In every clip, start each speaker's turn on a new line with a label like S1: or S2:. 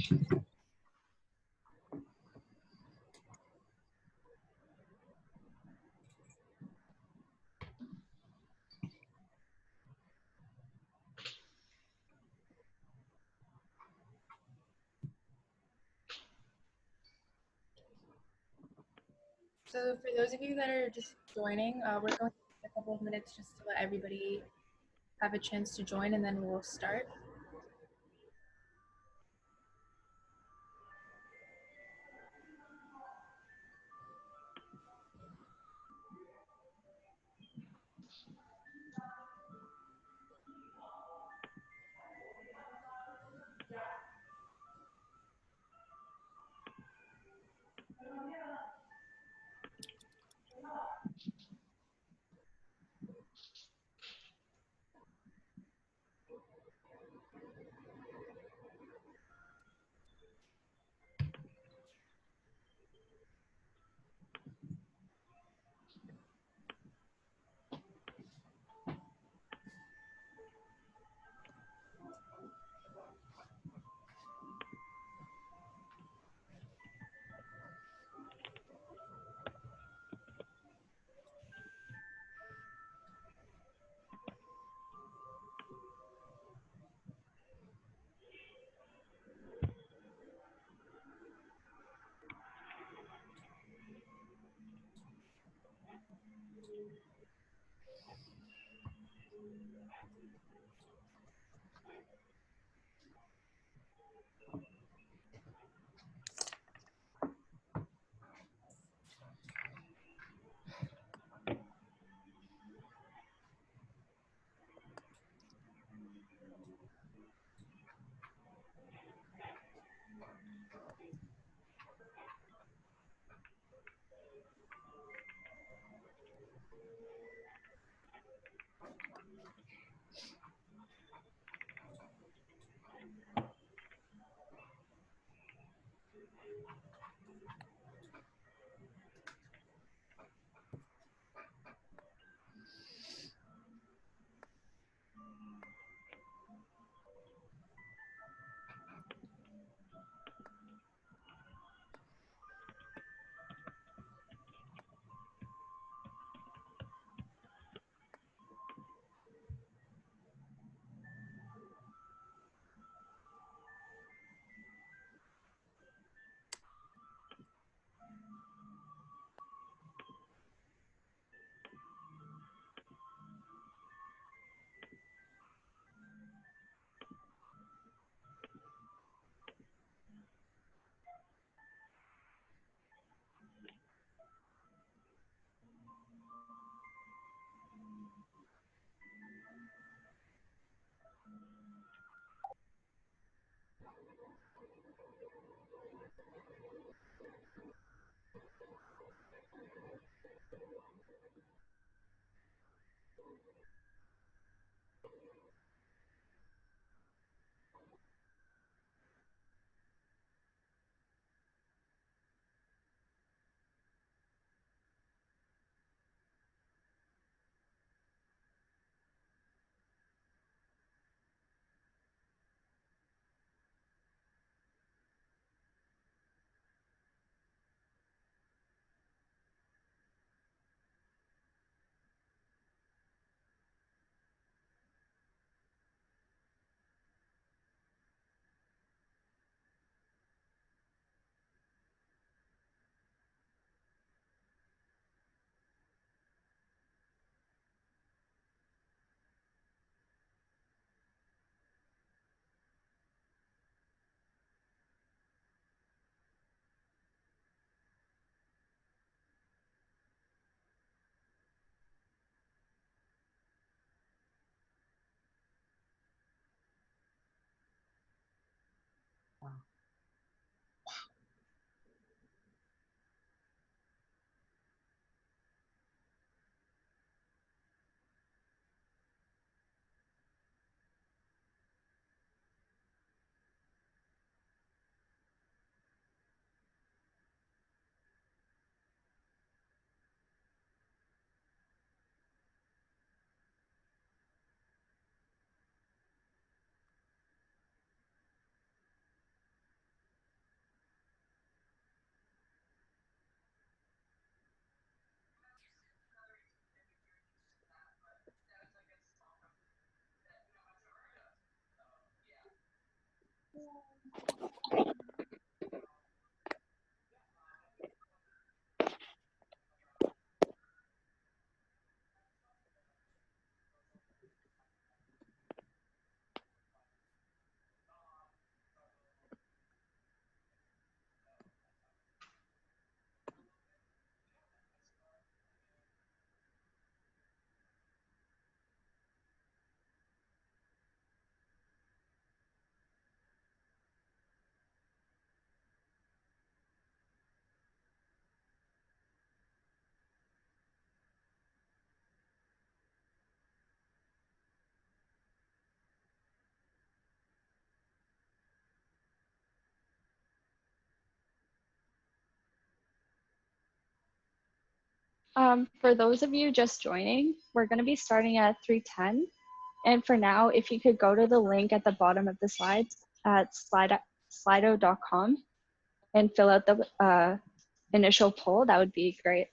S1: So for those of you that are just joining, we're going to take a couple of minutes just to let everybody have a chance to join, and then we'll start.
S2: For those of you just joining, we're going to be starting at 3:10. And for now, if you could go to the link at the bottom of the slides at slido.com and fill out the initial poll, that would be great.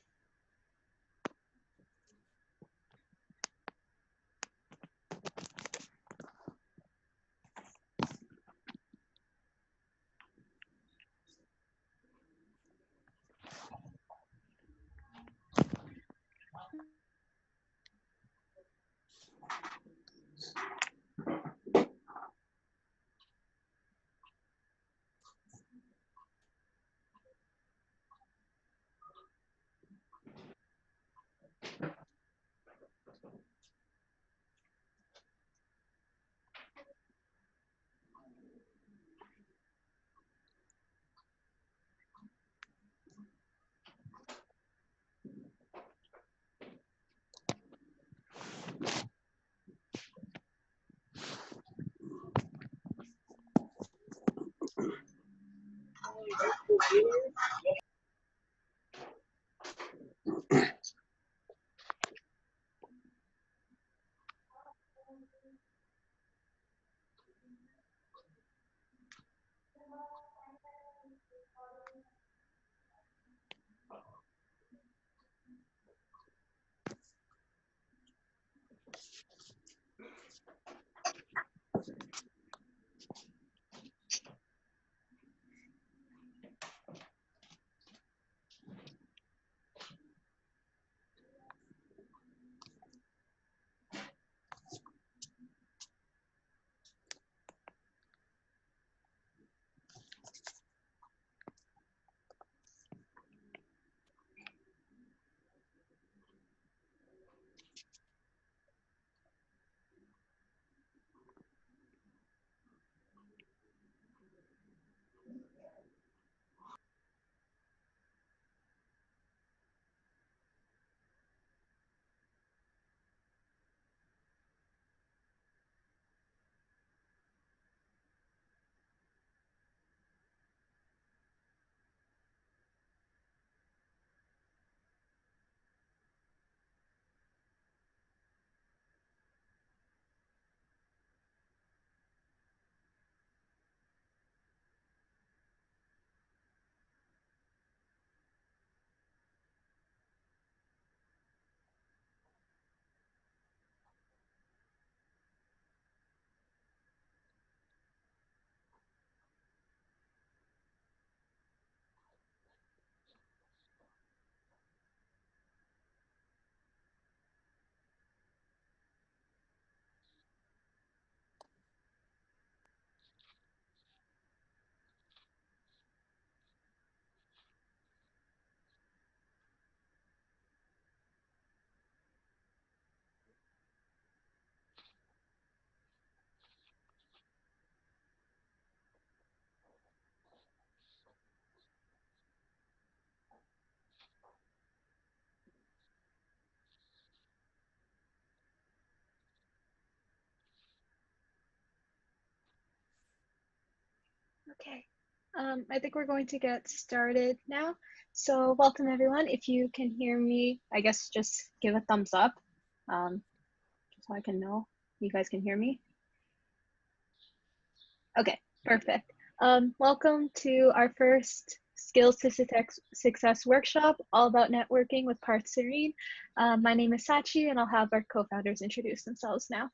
S2: Okay, I think we're going to get started now. So welcome everyone. If you can hear me, I guess just give a thumbs up, just so I can know you guys can hear me. Okay, perfect. Welcome to our first Skills to Success workshop, all about networking with Parth, Sareen. My name is Sachi, and I'll have our co-founders introduce themselves now.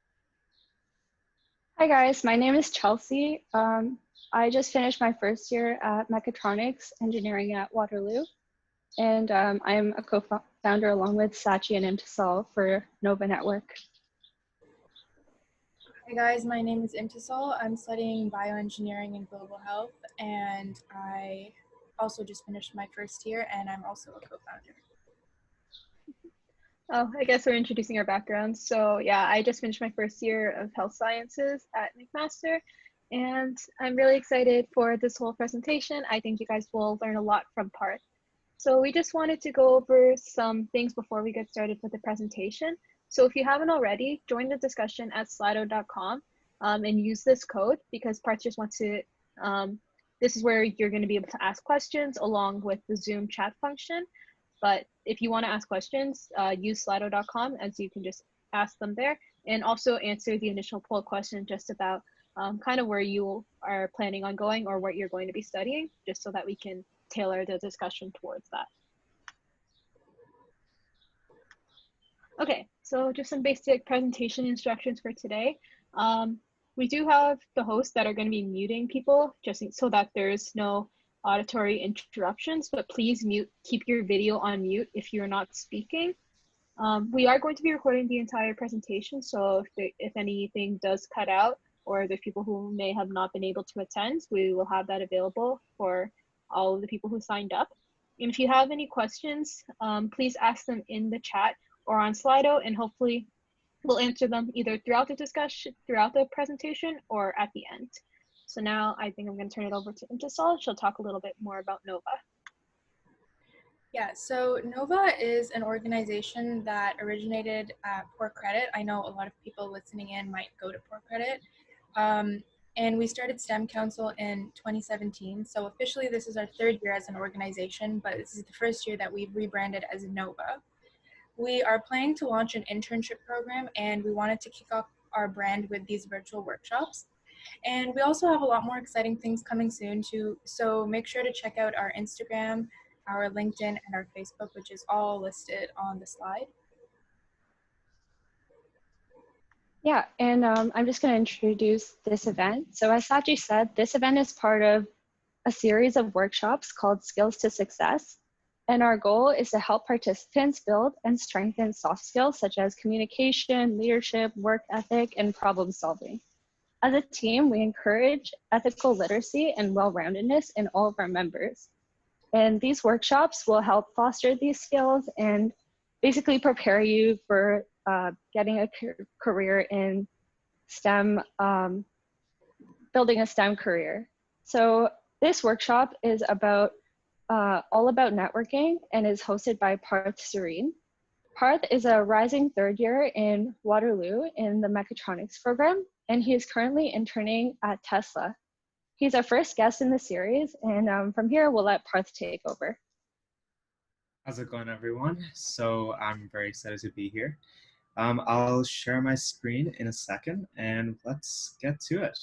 S2: Hi guys, my name is Chelsea. I just finished my first year at Mechatronics Engineering at Waterloo, and I'm a co-founder along with Sachi and Imtisal for NOVAx Network.
S1: Hi guys, my name is Intisal. I'm studying bioengineering and global health, and I also just finished my first year, and I'm also a co-founder.
S2: Oh, I guess we're introducing our backgrounds. So yeah, I just finished my first year of health sciences at McMaster, and I'm really excited for this whole presentation. I think you guys will learn a lot from Parth. So we just wanted to go over some things before we get started with the presentation. So if you haven't already, join the discussion at slido.com and use this code, because Parth just wants to, this is where you're going to be able to ask questions along with the Zoom chat function. But if you want to ask questions, use slido.com, as you can just ask them there, and also answer the initial poll question just about kind of where you are planning on going or what you're going to be studying, just so that we can tailor the discussion towards that. Okay, so just some basic presentation instructions for today. We do have the hosts that are going to be muting people just so that there's no auditory interruptions, but please keep your video on mute if you're not speaking. We are going to be recording the entire presentation, so if anything does cut out or there's people who may have not been able to attend, we will have that available for all of the people who signed up. And if you have any questions, please ask them in the chat or on Slido, and hopefully we'll answer them either throughout the discussion, throughout the presentation, or at the end. So now I think I'm going to turn it over to Intisal. She'll talk a little bit more about NOVA.
S1: Yeah, so NOVA is an organization that originated at Poor Credit. I know a lot of people listening in might go to Poor Credit. And we started STEM Council in 2017. So officially this is our third year as an organization, but this is the first year that we've rebranded as NOVA. We are planning to launch an internship program, and we wanted to kick off our brand with these virtual workshops. And we also have a lot more exciting things coming soon too. So make sure to check out our Instagram, our LinkedIn, and our Facebook, which is all listed on the slide.
S3: Yeah, and I'm just going to introduce this event. So as Sachi said, this event is part of a series of workshops called Skills to Success. And our goal is to help participants build and strengthen soft skills such as communication, leadership, work ethic, and problem solving. As a team, we encourage ethical literacy and well-roundedness in all of our members. And these workshops will help foster these skills and basically prepare you for getting a career in STEM, building a STEM career. So this workshop is about all about networking and is hosted by Parth Sareen. Parth is a rising third year in Waterloo in the Mechatronics program, and he is currently interning at Tesla. He's our first guest in the series, and from here, we'll let Parth take over.
S4: How's it going, everyone? So I'm very excited to be here. I'll share my screen in a second, and let's get to it.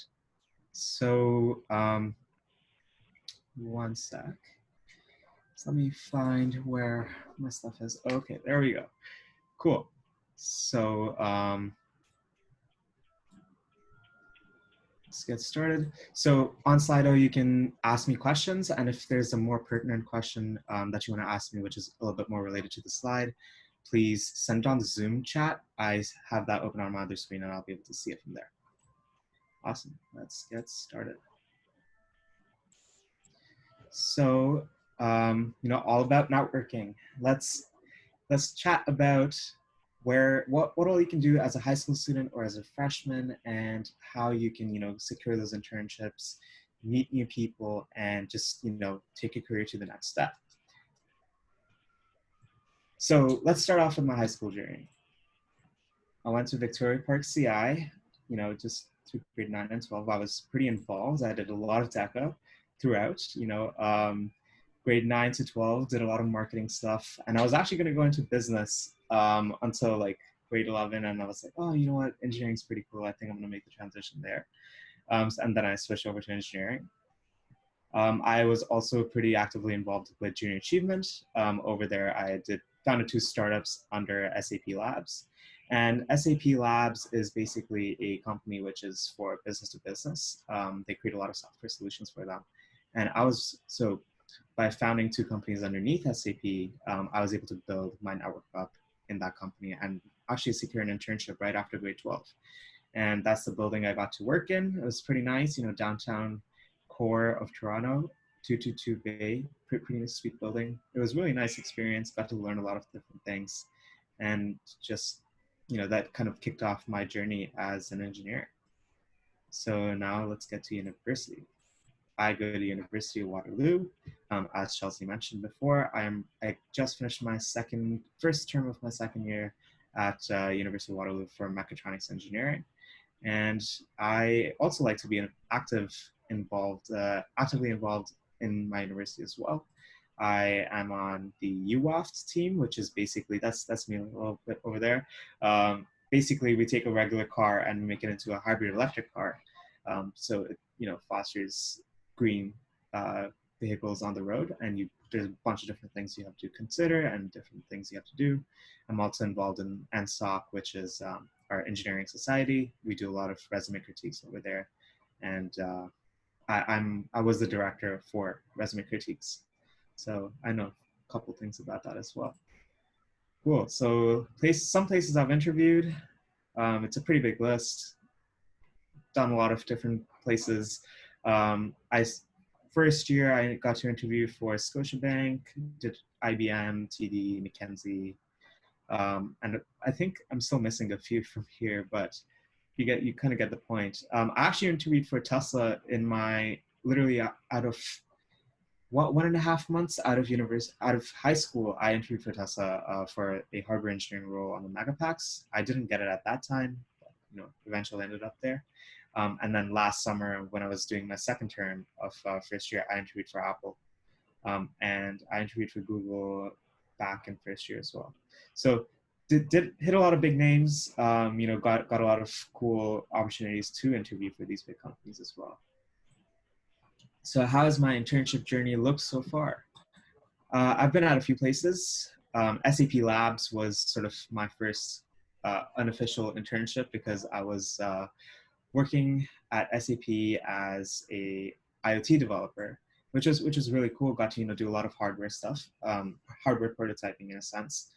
S4: So one sec. So let me find where my stuff is. Okay, there we go. Cool. So let's get started. So on Slido, you can ask me questions, and if there's a more pertinent question that you want to ask me, which is a little bit more related to the slide, please send it on the Zoom chat. I have that open on my other screen, and I'll be able to see it from there. Awesome. Let's get started. So, all about networking. Let's chat about what all you can do as a high school student or as a freshman, and how you can secure those internships, meet new people, and just take your career to the next step. So let's start off with my high school journey. I went to Victoria Park CI, just through grade 9 and 12. I was pretty involved. I did a lot of DECA throughout, grade 9 to 12, did a lot of marketing stuff. And I was actually going to go into business until like grade 11. And I was like, oh, you know what? Engineering is pretty cool. I think I'm going to make the transition there. And then I switched over to engineering. I was also pretty actively involved with Junior Achievement. Over there, I founded 2 startups under SAP Labs. And SAP Labs is basically a company which is for business to business. They create a lot of software solutions for them. And by founding 2 companies underneath SAP, I was able to build my network up in that company and actually secure an internship right after grade 12. And that's the building I got to work in. It was pretty nice, downtown core of Toronto, 222 Bay, pretty sweet building. It was a really nice experience, got to learn a lot of different things, and just, that kind of kicked off my journey as an engineer. So now let's get to university. I go to University of Waterloo. As Chelsea mentioned before, I just finished my first term of my second year at University of Waterloo for Mechatronics Engineering. And I also like to be actively involved in my university as well. I am on the UWAFT team, which is basically, that's me a little bit over there. Basically, we take a regular car and make it into a hybrid electric car. So it, fosters green vehicles on the road, and there's a bunch of different things you have to consider and different things you have to do. I'm also involved in NSOC, which is our engineering society. We do a lot of resume critiques over there, and I was the director for resume critiques, so I know a couple things about that as well. Cool. So some places I've interviewed. It's a pretty big list. Done a lot of different places. First year I got to interview for Scotiabank, did IBM, TD, McKinsey, and I think I'm still missing a few from here, but you kind of get the point. I actually interviewed for Tesla in my literally out of 1.5 months out of high school. I interviewed for Tesla for a hardware engineering role on the Megapacks. I didn't get it at that time, but eventually ended up there. And then last summer, when I was doing my second term of first year, I interviewed for Apple, and I interviewed for Google back in first year as well. So did hit a lot of big names. Got a lot of cool opportunities to interview for these big companies as well. So how has my internship journey looked so far? I've been at a few places. SAP Labs was sort of my first unofficial internship because I was working at SAP as a IoT developer, which was really cool. Got to do a lot of hardware stuff, hardware prototyping in a sense.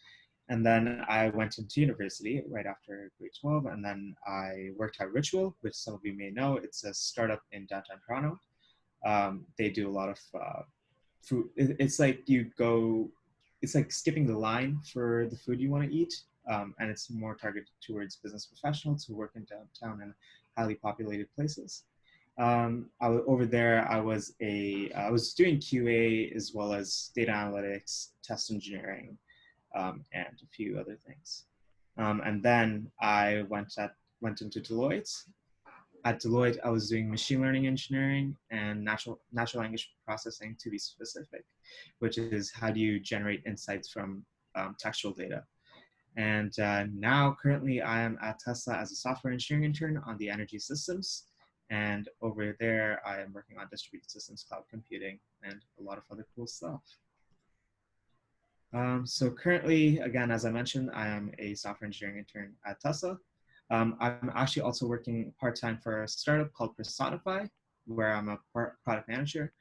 S4: And then I went into university right after grade 12, and then I worked at Ritual, which some of you may know. It's a startup in downtown Toronto. They do a lot of food. It's like it's like skipping the line for the food you want to eat, and it's more targeted towards business professionals who work in downtown and highly populated places. Over there, I was doing QA as well as data analytics, test engineering, and a few other things. And then I went into Deloitte. At Deloitte, I was doing machine learning engineering and natural language processing, to be specific, which is how do you generate insights from textual data. And now, currently, I am at Tesla as a software engineering intern on the energy systems. And over there, I am working on distributed systems, cloud computing, and a lot of other cool stuff. So currently, again, as I mentioned, I am a software engineering intern at Tesla. I'm actually also working part-time for a startup called Personify, where I'm a product manager.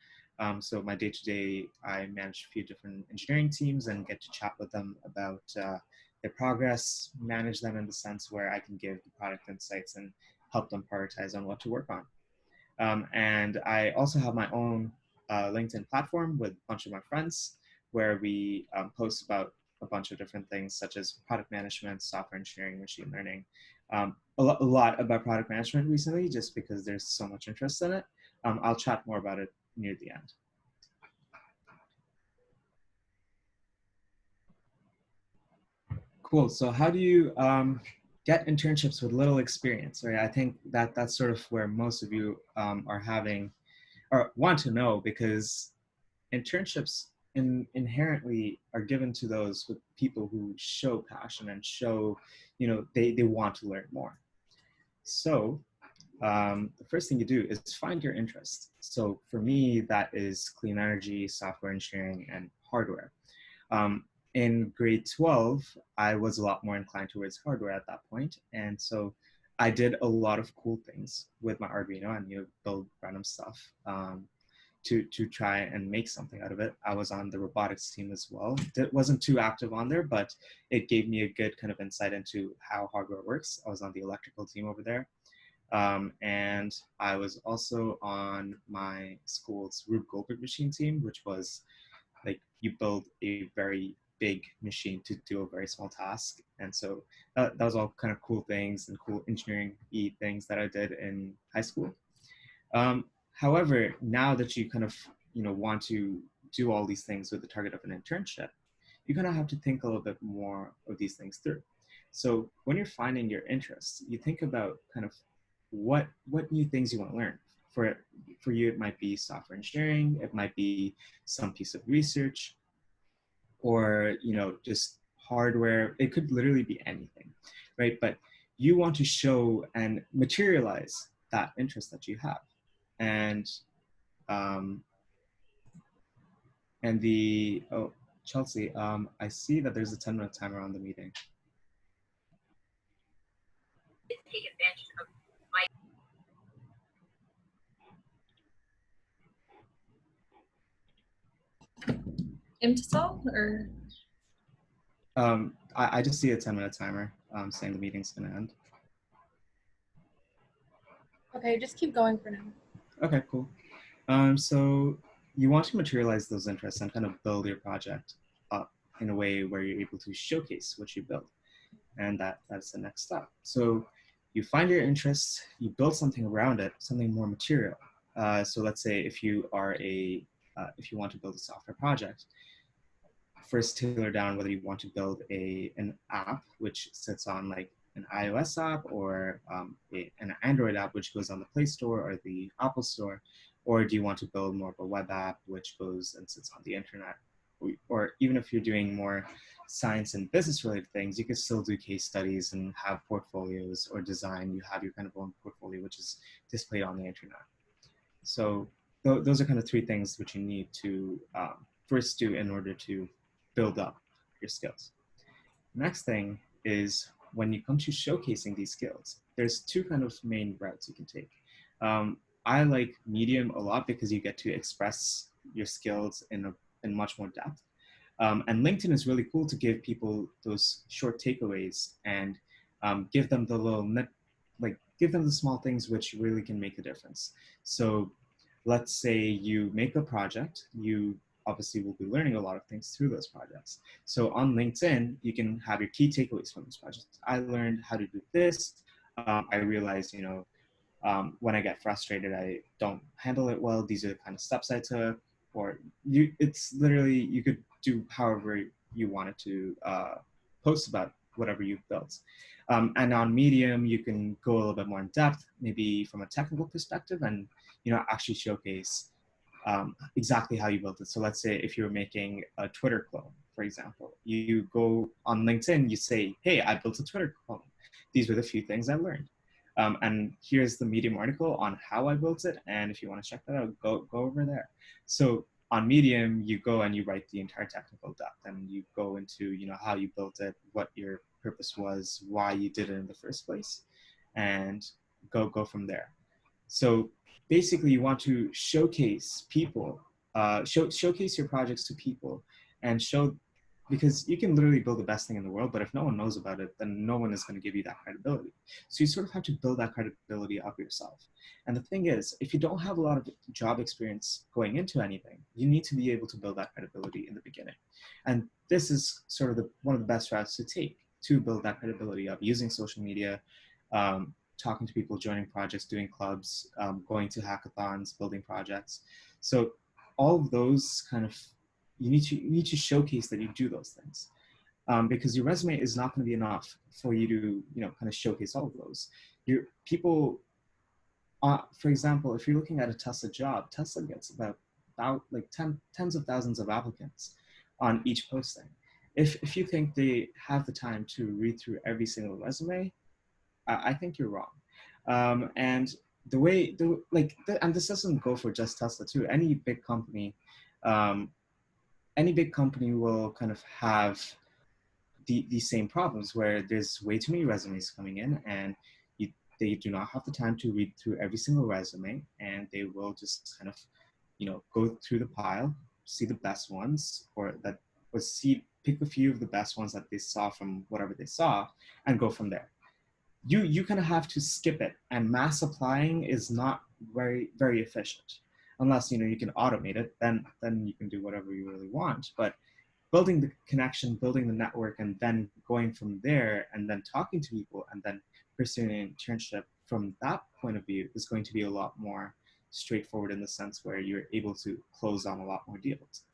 S4: So my day-to-day, I manage a few different engineering teams and get to chat with them about their progress, manage them in the sense where I can give the product insights and help them prioritize on what to work on. And I also have my own LinkedIn platform with a bunch of my friends where we post about a bunch of different things such as product management, software engineering, machine learning. A lot about product management recently just because there's so much interest in it. I'll chat more about it near the end. Cool. So how do you get internships with little experience? Right. I think that's sort of where most of you are having or want to know, because internships inherently are given to those with people who show passion and show, they want to learn more. So the first thing you do is find your interest. So for me, that is clean energy, software engineering, and hardware. In grade 12, I was a lot more inclined towards hardware at that point. And so I did a lot of cool things with my Arduino and build random stuff to try and make something out of it. I was on the robotics team as well. It wasn't too active on there, but it gave me a good kind of insight into how hardware works. I was on the electrical team over there. And I was also on my school's Rube Goldberg machine team, which was like you build a very big machine to do a very small task. And so that was all kind of cool things and cool engineering-y things that I did in high school. However, now that you kind of want to do all these things with the target of an internship, you kind of have to think a little bit more of these things through. So when you're finding your interests, you think about kind of what new things you want to learn. for you, it might be software engineering, it might be some piece of research, or just hardware. It could literally be anything, right? But you want to show and materialize that interest that you have. And um, Chelsea, I see that there's a 10-minute timer on the meeting.
S5: Take advantage of my
S6: Imtisal or
S4: I just see a 10-minute timer saying the meeting's going to end.
S1: Okay, just keep going for now.
S4: Okay, cool. So you want to materialize those interests and kind of build your project up in a way where you're able to showcase what you built. And that's the next step. So you find your interests, you build something around it, something more material. So let's say if you want to build a software project, first tailor down whether you want to build an app which sits on like an iOS app, or an Android app which goes on the Play Store or the Apple Store, or do you want to build more of a web app which goes and sits on the internet? Or even if you're doing more science and business related things, you could still do case studies and have portfolios, or design. You have your kind of own portfolio which is displayed on the internet. So those are kind of three things which you need to first do in order to build up your skills. Next thing is, when you come to showcasing these skills, there's two kind of main routes you can take. I like Medium a lot because you get to express your skills in much more depth. And LinkedIn is really cool to give people those short takeaways and give them give them the small things which really can make a difference. So let's say you make a project, you obviously will be learning a lot of things through those projects. So on LinkedIn, you can have your key takeaways from this project. I learned how to do this. I realized, when I get frustrated, I don't handle it well. These are the kind of steps I took. Or it's literally, you could do however you wanted to post about whatever you've built. And on Medium, you can go a little bit more in depth, maybe from a technical perspective, and actually showcase exactly how you built it. So let's say if you're making a Twitter clone, for example, you go on LinkedIn, you say, hey, I built a Twitter clone. These were the few things I learned. And here's the Medium article on how I built it. And if you want to check that out, go over there. So on Medium, you go and you write the entire technical depth, and you go into how you built it, what your purpose was, why you did it in the first place, and go from there. So basically, you want to showcase people, showcase your projects to people, and because you can literally build the best thing in the world, but if no one knows about it, then no one is going to give you that credibility. So you sort of have to build that credibility up yourself. And the thing is, if you don't have a lot of job experience going into anything, you need to be able to build that credibility in the beginning. And this is sort of one of the best routes to take to build that credibility up, using social media, talking to people, joining projects, doing clubs, going to hackathons, building projects. So all of those kind of, you need to showcase that you do those things, because your resume is not going to be enough for you to kind of showcase all of those. People, for example, if you're looking at a Tesla job, Tesla gets about like tens of thousands of applicants on each posting. If you think they have the time to read through every single resume, I think you're wrong. And and this doesn't go for just Tesla too. Any big company will kind of have these same problems where there's way too many resumes coming in, and they do not have the time to read through every single resume, and they will just kind of go through the pile, see the best ones, pick a few of the best ones that they saw from whatever they saw, and go from there. You kind of have to skip it, and mass applying is not very, very efficient. Unless you can automate it, then you can do whatever you really want. But building the connection, building the network, and then going from there, and then talking to people, and then pursuing an internship from that point of view is going to be a lot more straightforward, in the sense where you're able to close on a lot more deals.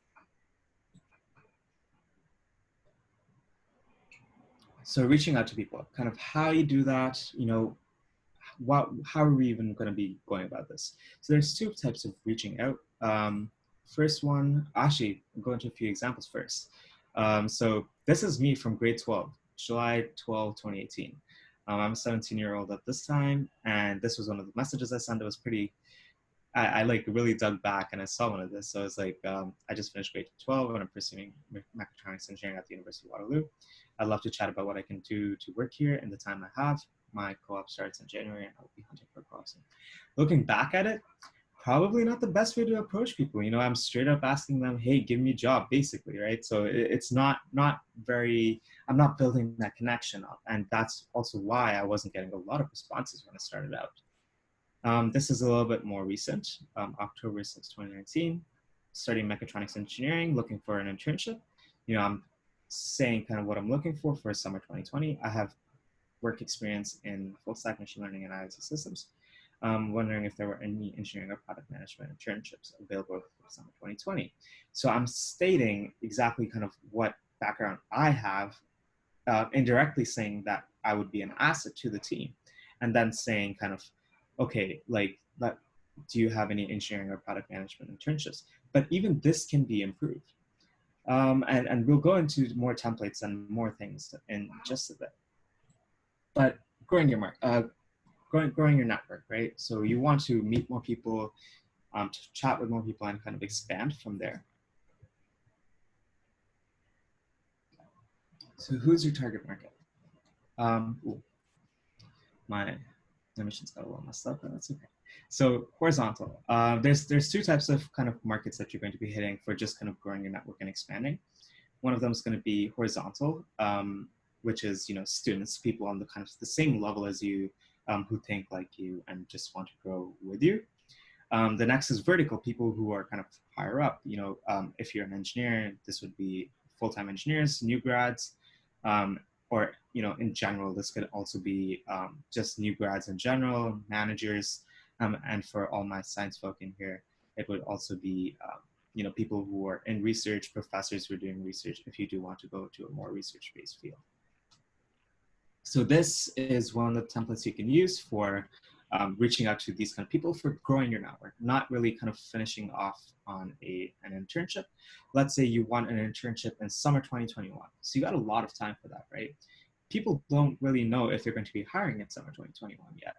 S4: So reaching out to people, kind of how you do that, how are we even going to be going about this? So there's two types of reaching out. First one, actually, I'm going to a few examples first. So this is me from grade 12, July 12, 2018. I'm a 17-year-old at this time, and this was one of the messages I sent. It was pretty, I like really dug back and I saw one of this. So it's like, I just finished grade 12 and I'm pursuing Mechatronics Engineering at the University of Waterloo. I'd love to chat about what I can do to work here in the time I have. My co-op starts in January and I'll be hunting for co-ops. Looking back at it, probably not the best way to approach people. You know, I'm straight up asking them, hey, give me a job, basically, right? So it's not very, I'm not building that connection up. And that's also why I wasn't getting a lot of responses when I started out. This is a little bit more recent, October 6, 2019, studying mechatronics engineering, looking for an internship. You know, I'm saying kind of what I'm looking for summer 2020. I have work experience in full stack machine learning and IoT systems. Wondering if there were any engineering or product management internships available for summer 2020. So I'm stating exactly kind of what background I have, indirectly saying that I would be an asset to the team, and then saying kind of, okay, like, do you have any engineering or product management internships? But even this can be improved. And we'll go into more templates and more things in just a bit. But growing your growing your network, right? So you want to meet more people, to chat with more people and kind of expand from there. So who's your target market? My animation's got a little messed up, but that's okay. So horizontal, there's two types of kind of markets that you're going to be hitting for just kind of growing your network and expanding. One of them is going to be horizontal, which is, you know, students, people on the kind of the same level as you, who think like you and just want to grow with you. The next is vertical, people who are kind of higher up. You know, if you're an engineer, this would be full-time engineers, new grads, or, you know, in general, this could also be just new grads in general, managers, and for all my science folk in here, it would also be, you know, people who are in research, professors who are doing research, if you do want to go to a more research-based field. So this is one of the templates you can use for reaching out to these kind of people for growing your network, not really kind of finishing off on an internship. Let's say you want an internship in summer 2021. So you got a lot of time for that, right? People don't really know if they're going to be hiring in summer 2021 yet,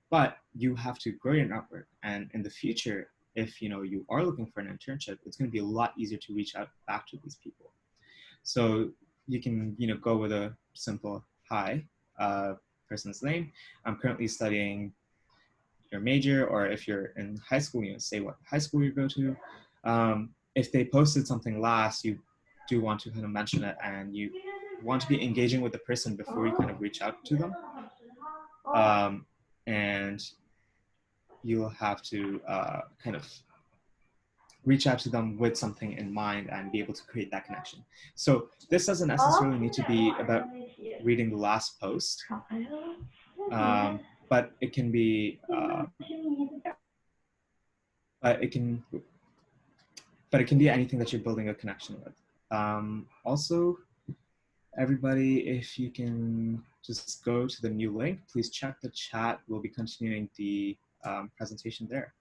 S4: but you have to grow your network. And in the future, if, you know, you are looking for an internship, it's going to be a lot easier to reach out back to these people. So you can, you know, go with a simple hi, person's name. I'm currently studying your major, or if you're in high school, you know, say what high school you go to. If they posted something last, you do want to kind of mention it, and you want to be engaging with the person before you kind of reach out to them. And you'll have to kind of reach out to them with something in mind and be able to create that connection. So this doesn't necessarily need to be about reading the last post, but it can be, but it can be anything that you're building a connection with. Also, everybody, if you can just go to the new link, please check the chat. We'll be continuing the presentation there.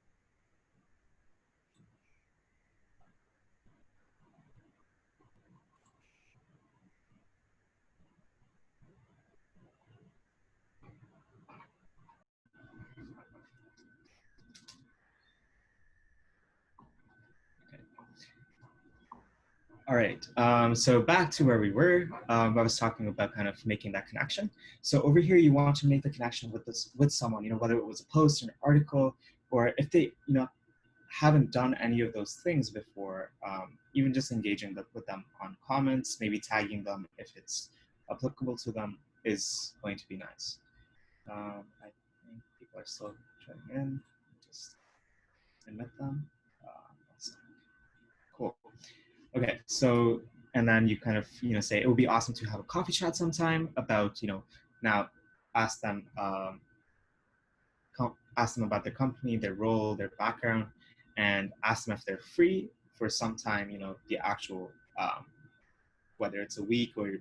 S4: All right, so back to where we were. I was talking about kind of making that connection. So over here, you want to make the connection with someone, you know, whether it was a post or an article, or if they, you know, haven't done any of those things before, even just engaging with them on comments, maybe tagging them if it's applicable to them is going to be nice. I think people are still joining in. Just admit them. Cool. Okay, so, and then you kind of, you know, say it would be awesome to have a coffee chat sometime about, you know, now ask them about their company, their role, their background, and ask them if they're free for some time, you know, the actual, whether it's a week or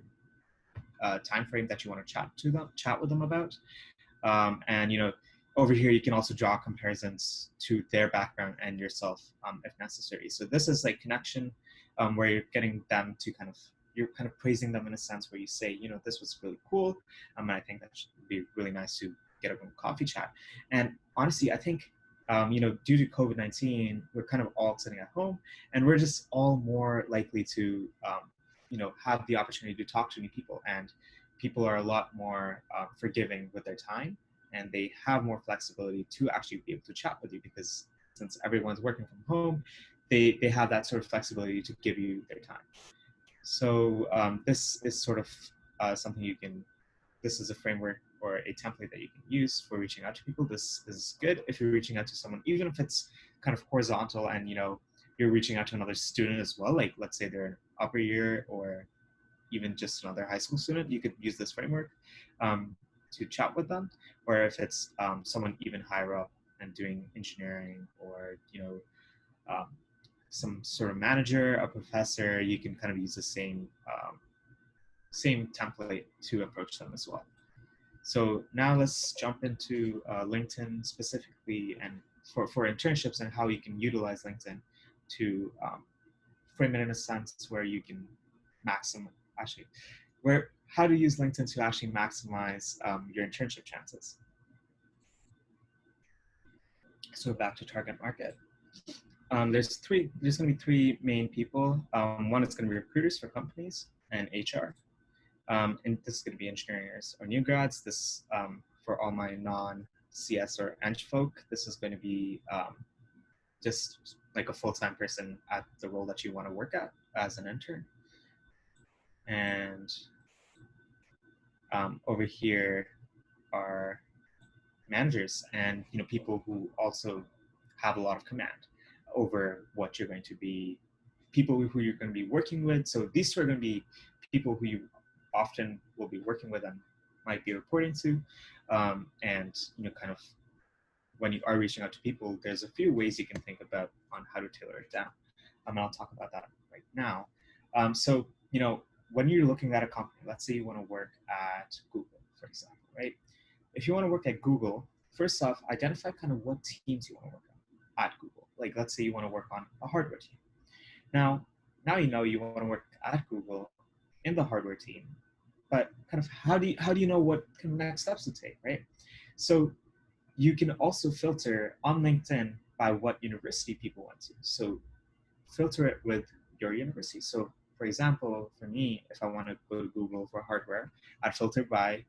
S4: time frame that you want to chat with them about. And, you know, over here, you can also draw comparisons to their background and yourself if necessary. So this is like connection where you're getting them to you're kind of praising them in a sense where you say, you know, this was really cool. And I think that should be really nice to get a coffee chat. And honestly, I think, you know, due to COVID-19, we're kind of all sitting at home and we're just all more likely to, you know, have the opportunity to talk to new people, and people are a lot more forgiving with their time, and they have more flexibility to actually be able to chat with you, because since everyone's working from home, they have that sort of flexibility to give you their time. So this is sort of something you can, this is a framework or a template that you can use for reaching out to people. This is good if you're reaching out to someone, even if it's kind of horizontal and, you know, you're reaching out to another student as well, like let's say they're upper year or even just another high school student, you could use this framework to chat with them. Or if it's someone even higher up and doing engineering, or, you know, some sort of manager, a professor, you can kind of use the same template to approach them as well. So now let's jump into LinkedIn specifically, and for internships, and how you can utilize LinkedIn to frame it in a sense where you can how to use LinkedIn to actually maximize your internship chances. So back to target market. There's going to be three main people. One is going to be recruiters for companies and HR. And this is going to be engineers or new grads. This, for all my non-CS or Eng folk, this is going to be just like a full-time person at the role that you want to work at as an intern. And over here are managers, and, you know, people who also have a lot of command over what you're going to be, people who you're going to be working with. So these are going to be people who you often will be working with and might be reporting to. And, you know, kind of when you are reaching out to people, there's a few ways you can think about on how to tailor it down. And I'll talk about that right now. So, you know, when you're looking at a company, let's say you want to work at Google, for example, right? If you want to work at Google, first off, identify kind of what teams you want to work on at Google. Like, let's say you want to work on a hardware team. Now you know you want to work at Google in the hardware team, but kind of how do you know what kind of next steps to take, right? So you can also filter on LinkedIn by what university people went to. So filter it with your university. So for example, for me, if I want to go to Google for hardware, I'd filter by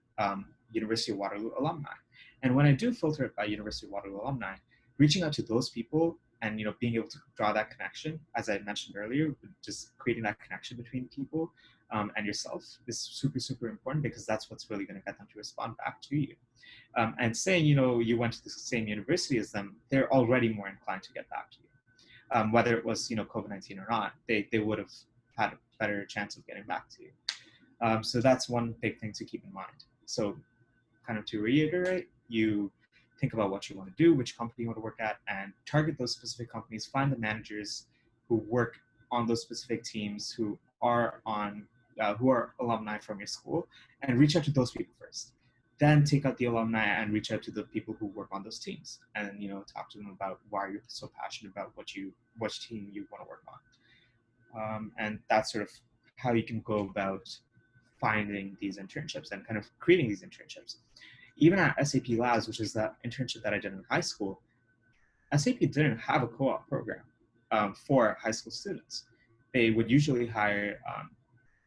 S4: University of Waterloo alumni. And when I do filter it by University of Waterloo alumni, reaching out to those people and, you know, being able to draw that connection, as I mentioned earlier, just creating that connection between people and yourself is super, super important, because that's what's really going to get them to respond back to you. And saying, you know, you went to the same university as them, they're already more inclined to get back to you. Whether it was, you know, COVID-19 or not, they would have had a better chance of getting back to you. So that's one big thing to keep in mind. So kind of to reiterate, you think about what you want to do, which company you want to work at, and target those specific companies. Find the managers who work on those specific teams, who are alumni from your school, and reach out to those people first. Then take out the alumni and reach out to the people who work on those teams, and, you know, talk to them about why you're so passionate about which team you want to work on. And that's sort of how you can go about finding these internships and kind of creating these internships. Even at SAP Labs, which is that internship that I did in high school, SAP didn't have a co-op program for high school students. They would usually hire,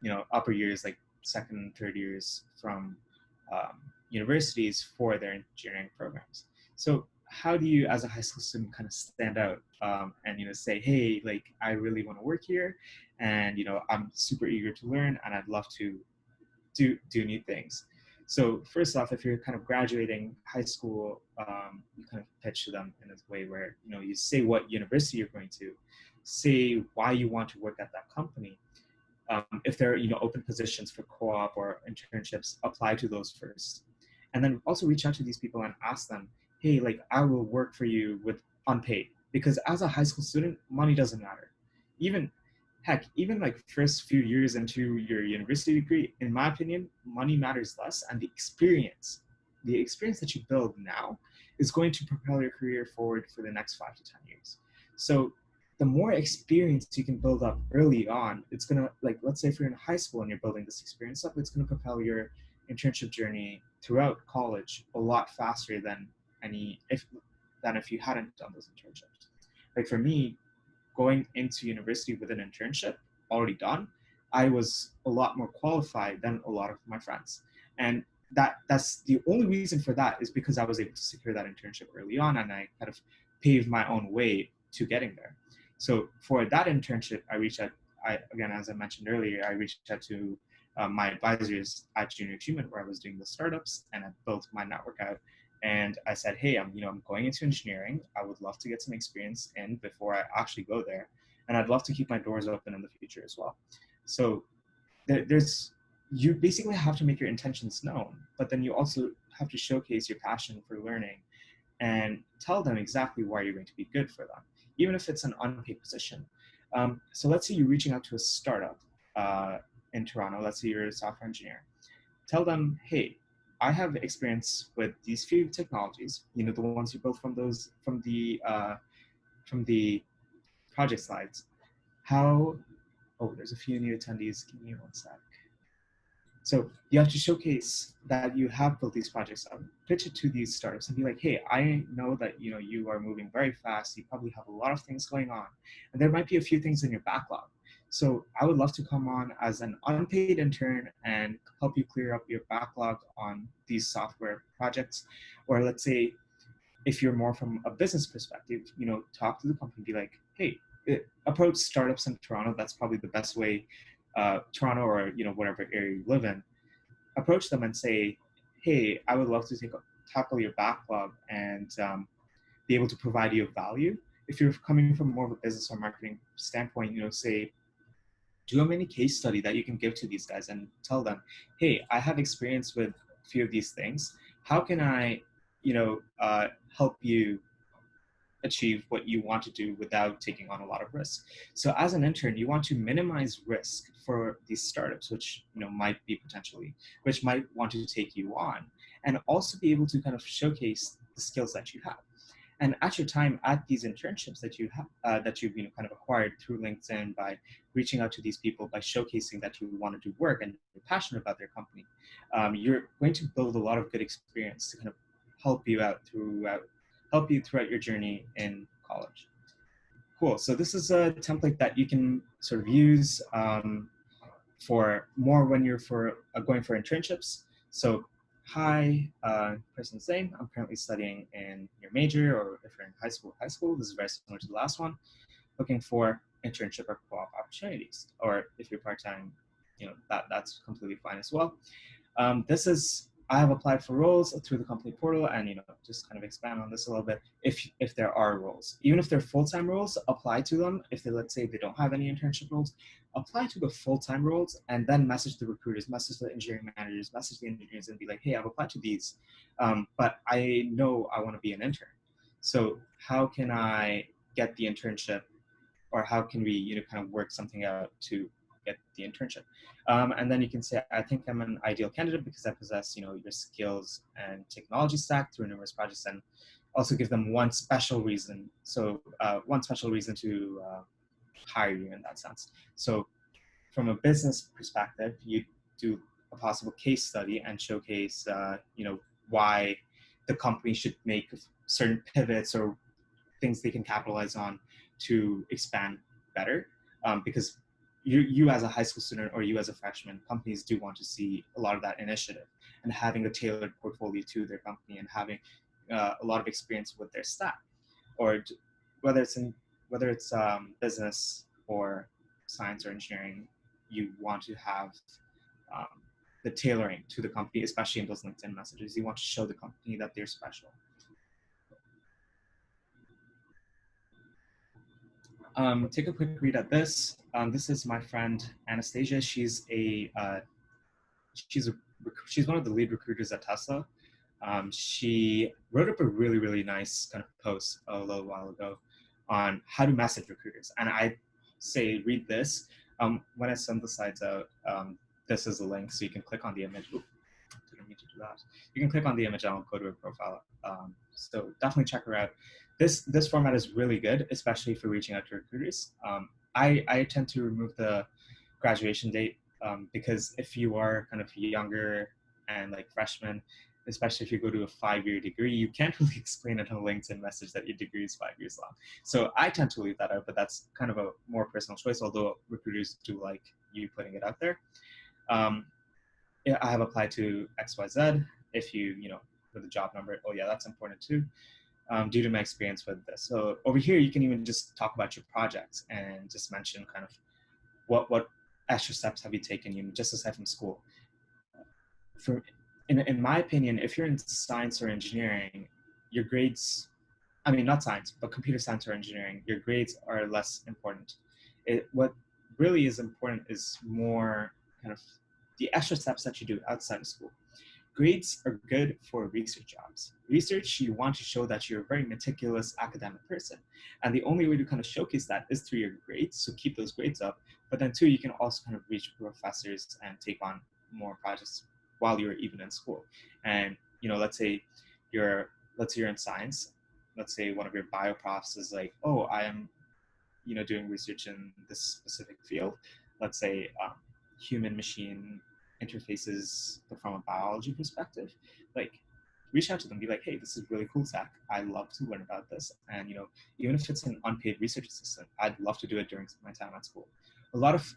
S4: you know, upper years, like second and third years from universities for their engineering programs. So how do you, as a high school student, kind of stand out and, you know, say, hey, like, I really want to work here, and, you know, I'm super eager to learn, and I'd love to do new things. So first off, if you're kind of graduating high school, you kind of pitch to them in a way where, you know, you say what university you're going to, say why you want to work at that company. If there are, you know, open positions for co-op or internships, apply to those first. And then also reach out to these people and ask them, hey, like, I will work for you with unpaid. Because as a high school student, money doesn't matter. Even like first few years into your university degree, in my opinion, money matters less, and the experience that you build now is going to propel your career forward for the next 5 to 10 years. So the more experience you can build up early on, it's going to, like, let's say if you're in high school and you're building this experience up, it's going to propel your internship journey throughout college a lot faster than if you hadn't done those internships. Like for me, going into university with an internship already done, I was a lot more qualified than a lot of my friends. And that's the only reason for that is because I was able to secure that internship early on, and I kind of paved my own way to getting there. So for that internship, again, as I mentioned earlier, I reached out to my advisors at Junior Achievement, where I was doing the startups, and I built my network out. And I said, hey, I'm going into engineering. I would love to get some experience in before I actually go there, and I'd love to keep my doors open in the future as well. So you basically have to make your intentions known, but then you also have to showcase your passion for learning and tell them exactly why you're going to be good for them, even if it's an unpaid position. So let's say you're reaching out to a startup in Toronto. Let's say you're a software engineer. Tell them, hey, I have experience with these few technologies, the ones you built from the project slides. There's a few new attendees. Give me one sec. So you have to showcase that you have built these projects up, pitch it to these startups and be like, hey, I know that you are moving very fast. You probably have a lot of things going on, and there might be a few things in your backlog. So I would love to come on as an unpaid intern and help you clear up your backlog on these software projects. Or let's say if you're more from a business perspective, talk to the company, be like, hey, approach startups in Toronto. That's probably the best way. Toronto or whatever area you live in, approach them and say, hey, I would love to tackle your backlog and be able to provide you value. If you're coming from more of a business or marketing standpoint, say, do a mini case study that you can give to these guys and tell them, hey, I have experience with a few of these things. How can I help you achieve what you want to do without taking on a lot of risk? So as an intern, you want to minimize risk for these startups, which which might want to take you on, and also be able to kind of showcase the skills that you have. And at your time at these internships that you have, that you've kind of acquired through LinkedIn by reaching out to these people, by showcasing that you want to do work and you're passionate about their company, you're going to build a lot of good experience to kind of help you throughout your journey in college. Cool. So this is a template that you can sort of use for more when you're going for internships. So hi, person's name. I'm currently studying in your major, or if you're in high school, this is very similar to the last one, looking for internship or co-op opportunities. Or if you're part-time, that's completely fine as well. I have applied for roles through the company portal, and just kind of expand on this a little bit. If there are roles, even if they're full-time roles, apply to them. If let's say they don't have any internship roles, apply to the full-time roles, and then message the recruiters, message the engineering managers, message the engineers, and be like, hey, I've applied to these, but I know I want to be an intern. So how can I get the internship, or how can we kind of work something out to get the internship? And then you can say, I think I'm an ideal candidate because I possess, your skills and technology stack through numerous projects, and also give them one special reason. So one special reason to hire you in that sense. So from a business perspective, you do a possible case study and showcase, why the company should make certain pivots or things they can capitalize on to expand better. Because you as a high school student or you as a freshman, companies do want to see a lot of that initiative and having a tailored portfolio to their company and having a lot of experience with their staff, or whether it's business or science or engineering, you want to have the tailoring to the company, especially in those LinkedIn messages. You want to show the company that they're special. Take a quick read at this. This is my friend Anastasia. She's one of the lead recruiters at Tesla. She wrote up a really, really nice kind of post a little while ago on how to message recruiters. And I say, read this. When I send the slides out, this is a link, so you can click on the image. Oops, didn't mean to do that. You can click on the image and I'll go to her profile So definitely check her out. This format is really good, especially for reaching out to recruiters. I tend to remove the graduation date because if you are kind of younger and like freshman, especially if you go to a 5-year degree, you can't really explain in a LinkedIn message that your degree is 5 years long. So I tend to leave that out, but that's kind of a more personal choice, although recruiters do like you putting it out there. Yeah, I have applied to XYZ. If you know, with the job number, oh yeah, that's important too, due to my experience with this. So over here, you can even just talk about your projects and just mention kind of what extra steps have you taken, you know, just aside from school. In my opinion, if you're in science or engineering, your grades, I mean, not science, but computer science or engineering, your grades are less important. What really is important is more kind of the extra steps that you do outside of school. Grades are good for research jobs. Research, you want to show that you're a very meticulous academic person. And the only way to kind of showcase that is through your grades, so keep those grades up. But then too, you can also kind of reach professors and take on more projects while you're even in school. And, you know, let's say you're in science. Let's say one of your bio profs is like, oh, I am, you know, doing research in this specific field. Let's say human machine interfaces from a biology perspective. Like, reach out to them, be like, hey, this is really cool tech. I love to learn about this. And, you know, even if it's an unpaid research assistant, I'd love to do it during my time at school. A lot of,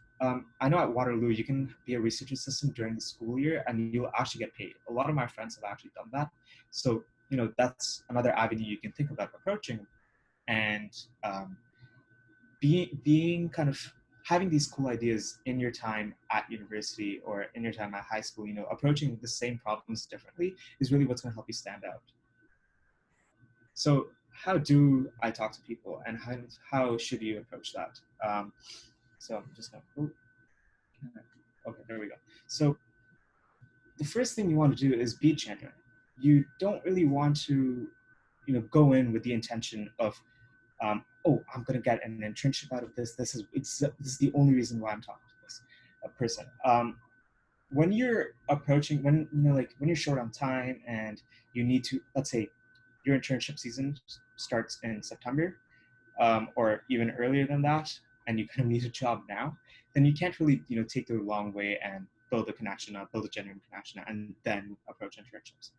S4: I know at Waterloo, you can be a research assistant during the school year and you'll actually get paid. A lot of my friends have actually done that. So, you know, that's another avenue you can think about approaching. And being kind of having these cool ideas in your time at university or in your time at high school, you know, approaching the same problems differently is really what's going to help you stand out. So how do I talk to people and how should you approach that? So I'm just going to, okay, there we go. So the first thing you want to do is be genuine. You don't really want to, you know, go in with the intention of, oh, I'm going to get an internship out of this. This is the only reason why I'm talking to this person. When you're approaching, when you're short on time and you need to, let's say your internship season starts in September, or even earlier than that, and you kind of need a job now, then you can't really, you know, take the long way and build a connection up, build a genuine connection, and then approach internships.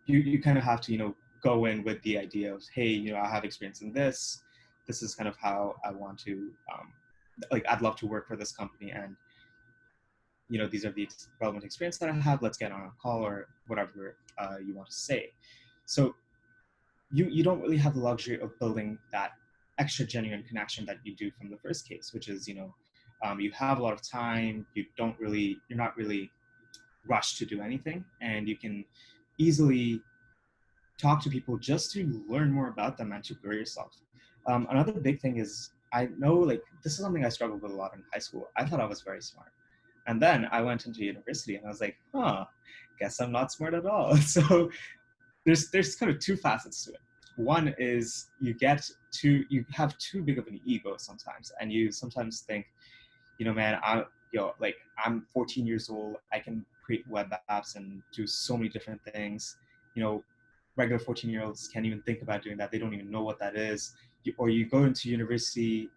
S4: You kind of have to, you know, go in with the idea of, hey, you know, I have experience in this. This is kind of how I want to, like, I'd love to work for this company, and, you know, these are the relevant experience that I have. Let's get on a call or whatever you want to say. So you don't really have the luxury of building that extra genuine connection that you do from the first case, which is, you know, you have a lot of time. You're not really rushed to do anything, and you can easily talk to people just to learn more about them and to grow yourself. Another big thing is, I know, like, this is something I struggled with a lot in high school. I thought I was very smart. And then I went into university and I was like, guess I'm not smart at all. So there's kind of two facets to it. One is you have too big of an ego sometimes, and you sometimes think, you know, man, I'm 14 years old. I can create web apps and do so many different things. You know, regular 14-year-olds can't even think about doing that. They don't even know what that is. Or you go into university,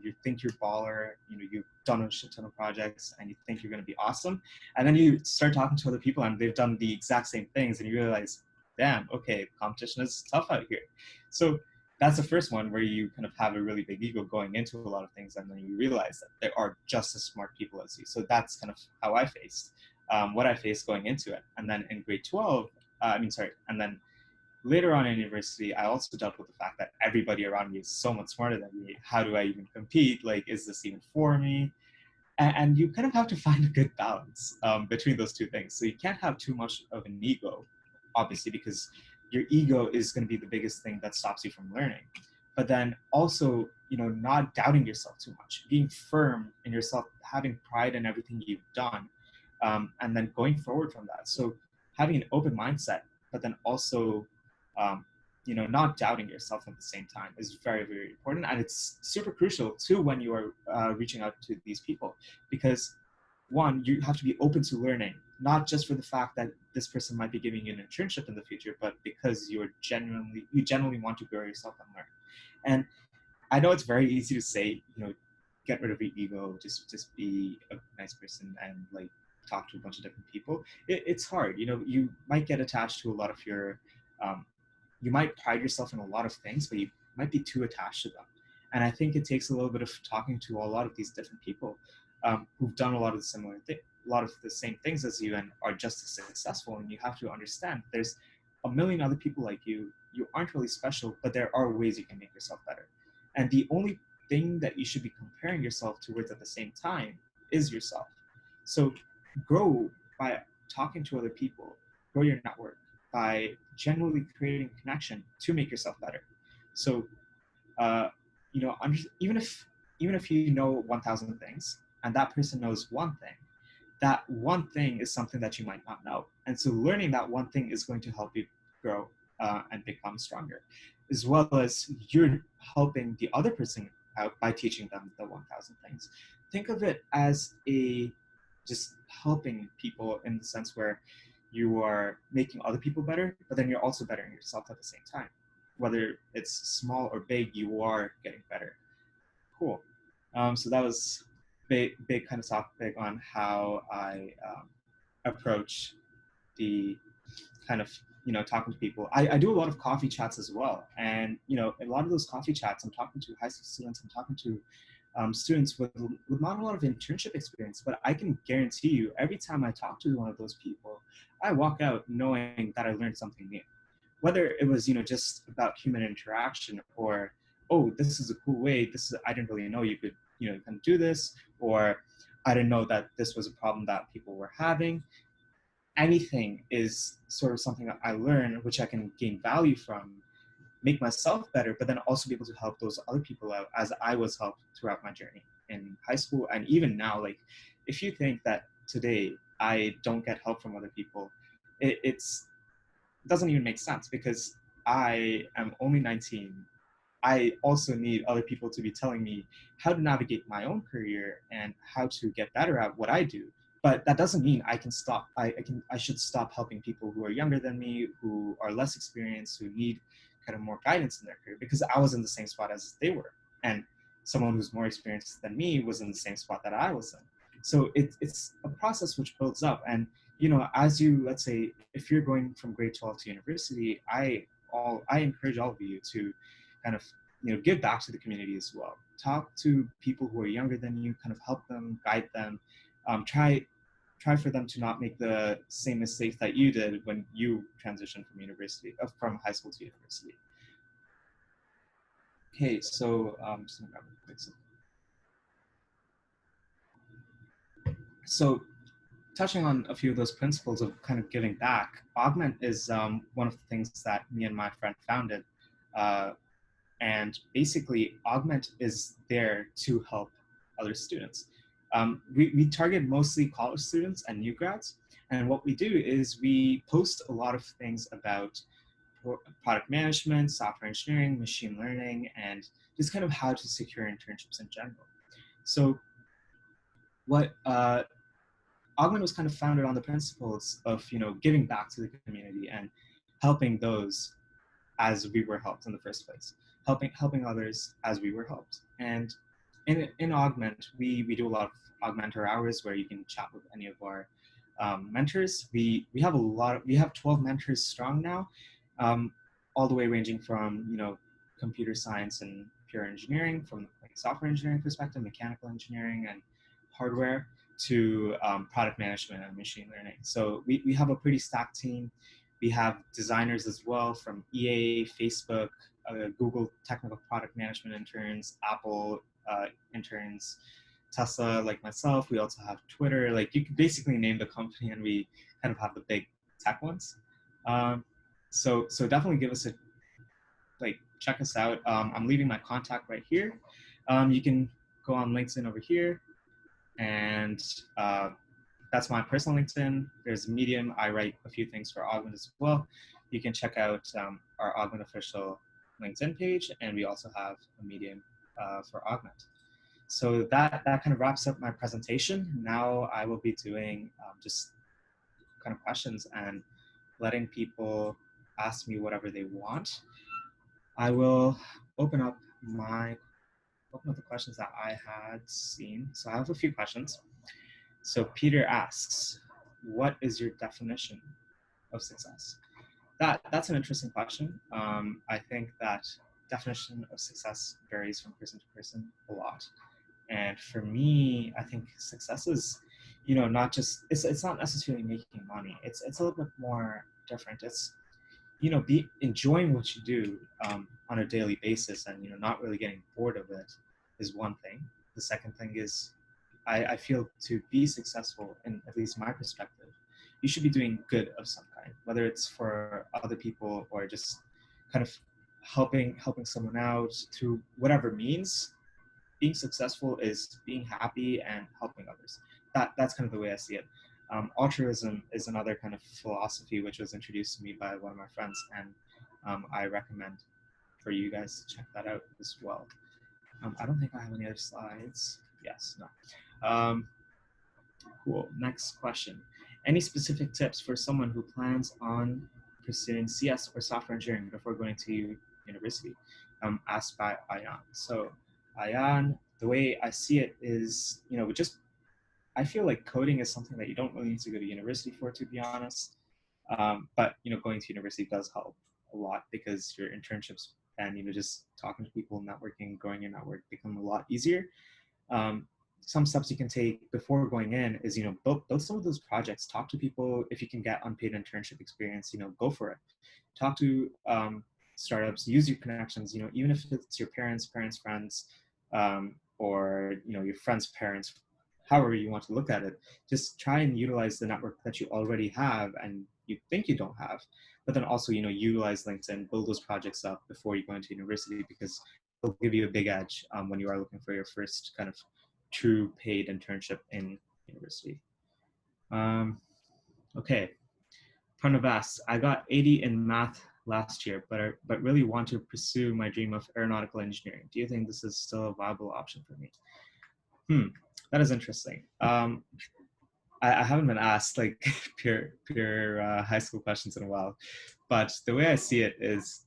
S4: you think you're baller, you know, you've done a shit ton of projects and you think you're going to be awesome. And then you start talking to other people and they've done the exact same things and you realize, damn, okay, competition is tough out here. So that's the first one, where you kind of have a really big ego going into a lot of things, and then you realize that there are just as smart people as you. So that's kind of how I faced what I faced going into it. And then in grade 12, and then later on in university, I also dealt with the fact that everybody around me is so much smarter than me. How do I even compete? Like, is this even for me? And you kind of have to find a good balance between those two things. So you can't have too much of an ego, obviously, because your ego is going to be the biggest thing that stops you from learning. But then also, you know, not doubting yourself too much, being firm in yourself, having pride in everything you've done, and then going forward from that. So having an open mindset, but then also, you know, not doubting yourself at the same time is very, very important. And it's super crucial too when you are reaching out to these people, because one, you have to be open to learning, not just for the fact that this person might be giving you an internship in the future, but because you genuinely want to grow yourself and learn. And I know it's very easy to say, get rid of your ego, just be a nice person and like talk to a bunch of different people. It's hard. You might get attached to a lot of your, you might pride yourself in a lot of things, but you might be too attached to them. And I think it takes a little bit of talking to a lot of these different people who've done a lot of the a lot of the same things as you and are just as successful. And you have to understand there's a million other people like you. You aren't really special, but there are ways you can make yourself better. And the only thing that you should be comparing yourself towards at the same time is yourself. So grow by talking to other people, grow your network by genuinely creating connection to make yourself better. So, even if you know 1,000 things and that person knows one thing, that one thing is something that you might not know. And so learning that one thing is going to help you grow and become stronger, as well as you're helping the other person out by teaching them the 1,000 things. Think of it as just helping people in the sense where you are making other people better, but then you're also bettering yourself at the same time. Whether it's small or big, you are getting better. Cool. So that was big kind of topic on how I approach the kind of talking to people. I do a lot of coffee chats as well, and a lot of those coffee chats I'm talking to high school students, I'm talking to students with not a lot of internship experience, but I can guarantee you every time I talk to one of those people, I walk out knowing that I learned something new. Whether it was just about human interaction, or oh, this is a cool way, I didn't really know you could kind of do this, or I didn't know that this was a problem that people were having. Anything is sort of something that I learn, which I can gain value from, make myself better, but then also be able to help those other people out as I was helped throughout my journey in high school. And even now, like, if you think that today I don't get help from other people, it doesn't even make sense, because I am only 19. I also need other people to be telling me how to navigate my own career and how to get better at what I do. But that doesn't mean I can stop. I should stop helping people who are younger than me, who are less experienced, who need kind of more guidance in their career, because I was in the same spot as they were, and someone who's more experienced than me was in the same spot that I was in. So it's a process which builds up. And as you, let's say, if you're going from grade 12 to university, I encourage all of you to kind of give back to the community as well. Talk to people who are younger than you, kind of help them, guide them. Try for them to not make the same mistakes that you did when you transitioned from high school to university. Okay, so just gonna grab a quick second. So touching on a few of those principles of kind of giving back, Augment is one of the things that me and my friend founded. And basically, Augment is there to help other students. We target mostly college students and new grads. And what we do is we post a lot of things about product management, software engineering, machine learning, and just kind of how to secure internships in general. So what Augment was kind of founded on the principles of giving back to the community and helping those as we were helped in the first place, helping others as we were helped. And in Augment, we do a lot of Augmentor hours where you can chat with any of our mentors. We have 12 mentors strong now, all the way ranging from computer science and pure engineering, from like software engineering perspective, mechanical engineering and hardware, to product management and machine learning. So we have a pretty stacked team. We have designers as well from EA, Facebook, Google technical product management interns, Apple interns, Tesla, like myself. We also have Twitter. Like, you can basically name the company, and we kind of have the big tech ones. So definitely give us check us out. I'm leaving my contact right here. You can go on LinkedIn over here, and that's my personal LinkedIn. There's Medium. I write a few things for Augment as well. You can check out our Augment official LinkedIn page, and we also have a Medium for Augment. So that kind of wraps up my presentation. Now I will be doing just kind of questions and letting people ask me whatever they want. I will open up the questions that I had seen. So I have a few questions. So Peter asks, what is your definition of success? That's an interesting question. I think that definition of success varies from person to person a lot. And for me, I think success is, not just, it's not necessarily making money. It's a little bit more different. It's, be enjoying what you do on a daily basis, and not really getting bored of it is one thing. The second thing is, I feel to be successful, in at least my perspective, you should be doing good of some kind, whether it's for other people or just kind of helping someone out through whatever means. Being successful is being happy and helping others. That's kind of the way I see it. Altruism is another kind of philosophy which was introduced to me by one of my friends, and I recommend for you guys to check that out as well. I don't think I have any other slides. Yes, no. Cool. Next question. Any specific tips for someone who plans on pursuing CS or software engineering before going to university? Asked by Ayan. So Ayan, the way I see it is, I feel like coding is something that you don't really need to go to university for, to be honest. But going to university does help a lot because your internships and just talking to people, networking, growing your network become a lot easier. Some steps you can take before going in is build some of those projects. Talk to people. If you can get unpaid internship experience, go for it. Talk to startups. Use your connections. Even if it's your parents' friends, or your friends' parents, however you want to look at it. Just try and utilize the network that you already have and you think you don't have, but then also utilize LinkedIn, build those projects up before you go into university, because it'll give you a big edge when you are looking for your first kind of true paid internship in university. Okay, Pranav asks, I got 80 in math last year, but really want to pursue my dream of aeronautical engineering. Do you think this is still a viable option for me? That is interesting. I haven't been asked like pure high school questions in a while, but the way I see it is,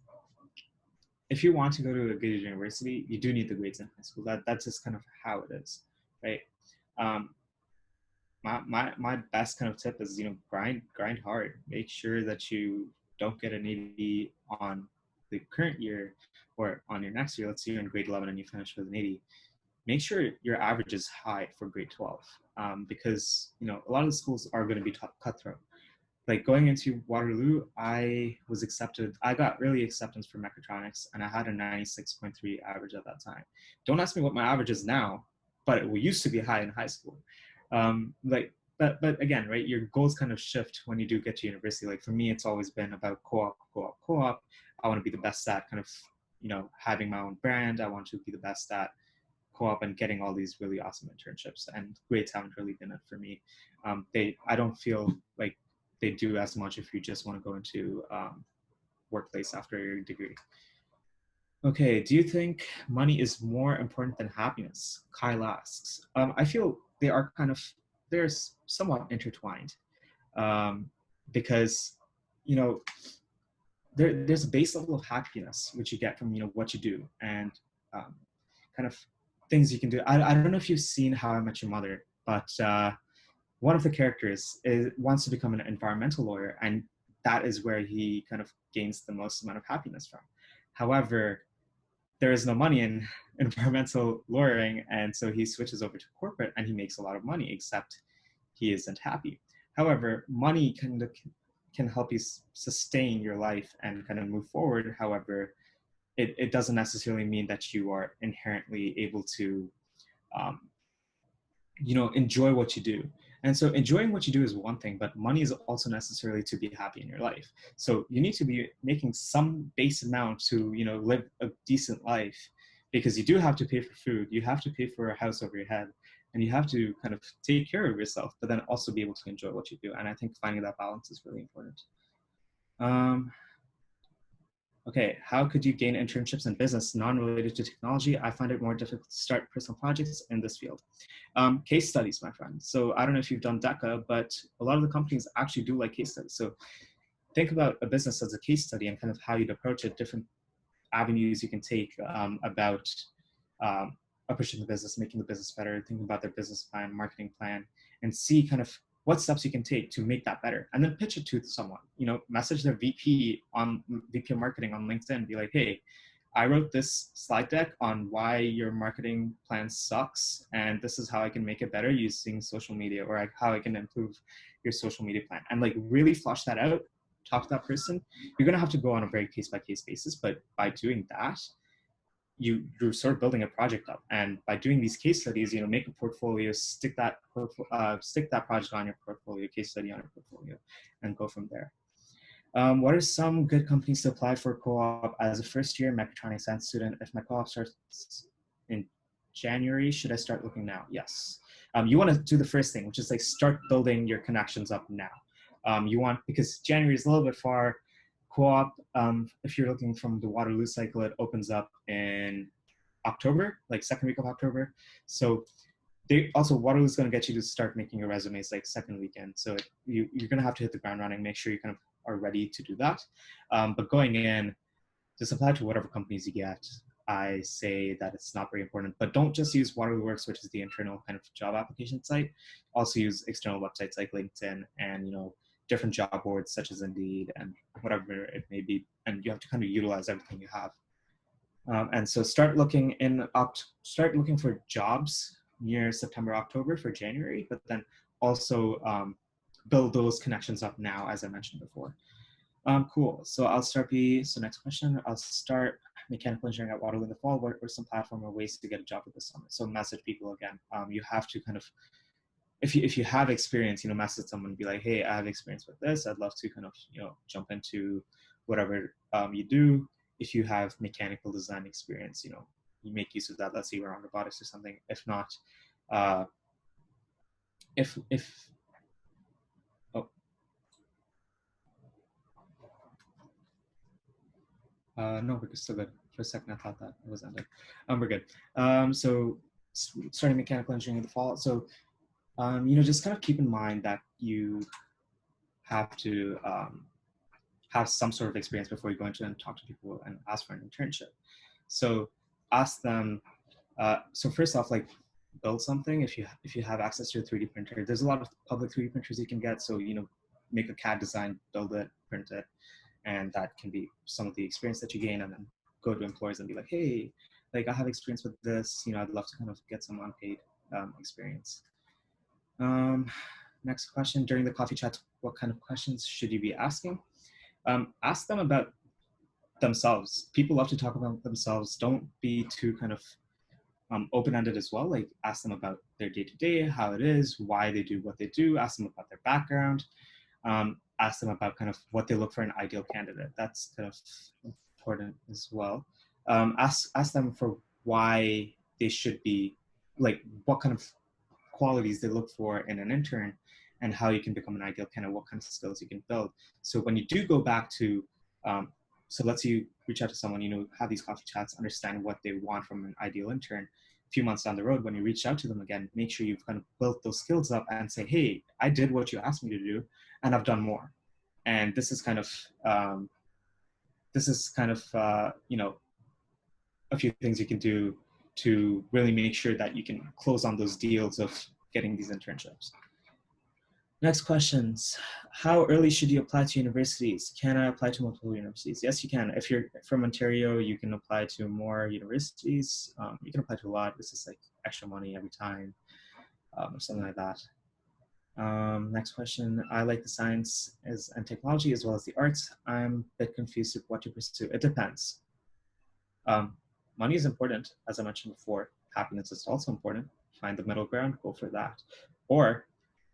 S4: if you want to go to a good university, you do need the grades in high school. That's just kind of how it is, right? My best kind of tip is grind hard. Make sure that you don't get an 80 on the current year or on your next year. Let's say you're in grade 11 and you finish with an 80. Make sure your average is high for grade 12, because a lot of the schools are going to be cutthroat. Like going into Waterloo, I was accepted. I got early acceptance for mechatronics, and I had a 96.3 average at that time. Don't ask me what my average is now, but it used to be high in high school. But again, right, your goals kind of shift when you do get to university. Like for me, it's always been about co-op. I want to be the best at kind of, having my own brand. I want to be the best at co-op and getting all these really awesome internships, and grades haven't really been it for me. I don't feel like they do as much if you just want to go into workplace after your degree. Okay, do you think money is more important than happiness? Kyle asks. I feel they're somewhat intertwined, because there's a base level of happiness which you get from what you do, and kind of things you can do. I don't know if you've seen How I Met Your Mother, but one of the characters wants to become an environmental lawyer, and that is where he kind of gains the most amount of happiness from. However, there is no money in environmental lawyering, and so he switches over to corporate and he makes a lot of money, except he isn't happy. However, money can help you sustain your life and kind of move forward. However, it doesn't necessarily mean that you are inherently able to enjoy what you do. And so enjoying what you do is one thing, but money is also necessary to be happy in your life. So you need to be making some base amount to live a decent life, because you do have to pay for food, you have to pay for a house over your head, and you have to kind of take care of yourself, but then also be able to enjoy what you do. And I think finding that balance is really important. Okay, how could you gain internships in business non-related to technology? I find it more difficult to start personal projects in this field. Case studies, my friend. So I don't know if you've done DECA, but a lot of the companies actually do like case studies. So think about a business as a case study and kind of how you'd approach it, different avenues you can take about approaching the business, making the business better, thinking about their business plan, marketing plan, and see kind of what steps you can take to make that better. And then pitch it to someone, you know, message their VP of marketing on LinkedIn, be like, hey, I wrote this slide deck on why your marketing plan sucks, and this is how I can make it better using social media, or how I can improve your social media plan. And like really flush that out, talk to that person. You're gonna have to go on a very case-by-case basis, but by doing that, you're sort of building a project up. And by doing these case studies, you know, make a portfolio, stick that project on your portfolio, case study on your portfolio, and go from there. What are some good companies to apply for co-op as a first-year mechatronics science student? If my co-op starts in January, should I start looking now? Yes. You want to do the first thing, which is like start building your connections up now. Because January is a little bit far. Co-op, if you're looking from the Waterloo cycle, it opens up in October, like second week of October. So Waterloo is going to get you to start making your resumes like second weekend. So you're going to have to hit the ground running, make sure you kind of are ready to do that. But going in, just apply to whatever companies you get. I say that it's not very important, but don't just use Waterloo Works, which is the internal kind of job application site. Also use external websites like LinkedIn and, you know, different job boards such as Indeed and whatever it may be. And you have to kind of utilize everything you have. And so start looking for jobs near September, October for January, but then also build those connections up now, as I mentioned before. Cool. So next question. I'll start mechanical engineering at Waterloo in the fall. What are some platform or ways to get a job with this summer? So message people again. You have to kind of, if you have experience, you know, message someone and be like, hey, I have experience with this. I'd love to kind of, you know, jump into whatever you do. If you have mechanical design experience, you know, you make use of that. Let's say we're on robotics or something. If not, no, we're still good. For a second, I thought that it was ended. We're good. So starting mechanical engineering in the fall. So, you know, just kind of keep in mind that you have to have some sort of experience before you go into and talk to people and ask for an internship. So ask them. So first off, like build something. If you have access to a 3D printer, there's a lot of public 3D printers you can get. So, you know, make a CAD design, build it, print it. And that can be some of the experience that you gain, and then go to employers and be like, hey, like I have experience with this, you know, I'd love to kind of get some unpaid experience. Next question, during the coffee chat, what kind of questions should you be asking? Ask them about themselves. People love to talk about themselves. Don't be too kind of open-ended as well. Like ask them about their day-to-day, how it is, why they do what they do, ask them about their background. Ask them about kind of what they look for in an ideal candidate. That's kind of important as well. Ask them for why they should be, like what kind of qualities they look for in an intern and how you can become an ideal candidate, what kind of skills you can build. So when you do go back to, so let's say you reach out to someone, you know, have these coffee chats, understand what they want from an ideal intern. A few months down the road, when you reach out to them again, make sure you've kind of built those skills up and say, hey, I did what you asked me to do and I've done more. And this is kind of, you know, a few things you can do to really make sure that you can close on those deals of getting these internships. Next questions. How early should you apply to universities? Can I apply to multiple universities? Yes, you can. If you're from Ontario, you can apply to more universities. You can apply to a lot. This is like extra money every time or something like that. Next question. I like the science and technology as well as the arts. I'm a bit confused with what to pursue. It depends. Money is important, as I mentioned before. Happiness is also important. Find the middle ground, go for that. Or,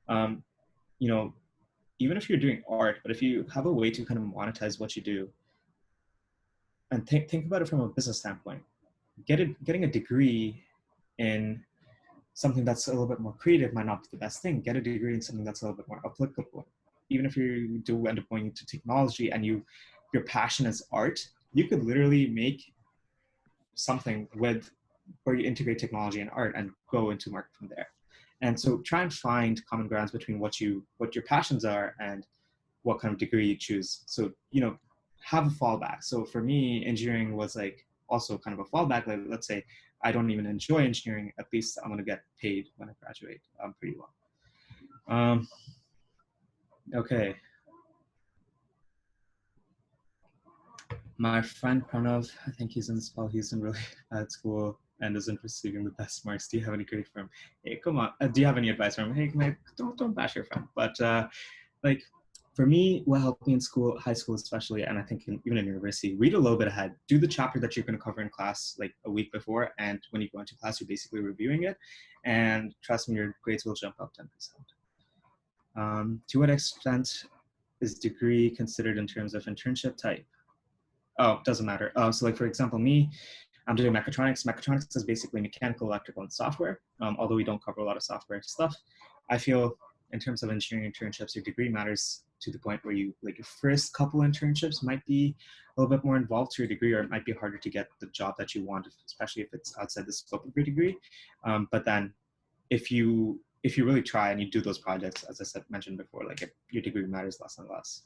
S4: you know, even if you're doing art, but if you have a way to kind of monetize what you do, and think about it from a business standpoint, getting a degree in something that's a little bit more creative might not be the best thing. Get a degree in something that's a little bit more applicable. Even if you do end up going into technology and your passion is art, you could literally make something with where you integrate technology and art and go into market from there. And so try and find common grounds between what your passions are and what kind of degree you choose. So, have a fallback. So for me, engineering was like also kind of a fallback. Like, let's say I don't even enjoy engineering, at least I'm gonna get paid when I graduate pretty well. Okay. My friend Pranav, I think he's in this call, he's in really bad school and isn't receiving the best marks. Do you have any grade for him? Hey, come on. Do you have any advice for him? Hey, don't bash your friend. But like, for me, what helped me in school, high school especially, and I think even in university, read a little bit ahead. Do the chapter that you're going to cover in class like a week before, and when you go into class, you're basically reviewing it. And trust me, your grades will jump up 10%. To what extent is degree considered in terms of internship type? Oh, doesn't matter. So like, for example, me, I'm doing mechatronics. Mechatronics is basically mechanical, electrical, and software. Although we don't cover a lot of software stuff, I feel in terms of engineering internships, your degree matters to the point where you, like, your first couple internships might be a little bit more involved to your degree, or it might be harder to get the job that you want, especially if it's outside the scope of your degree. But then if you really try and you do those projects, as I mentioned before, like, your degree matters less and less.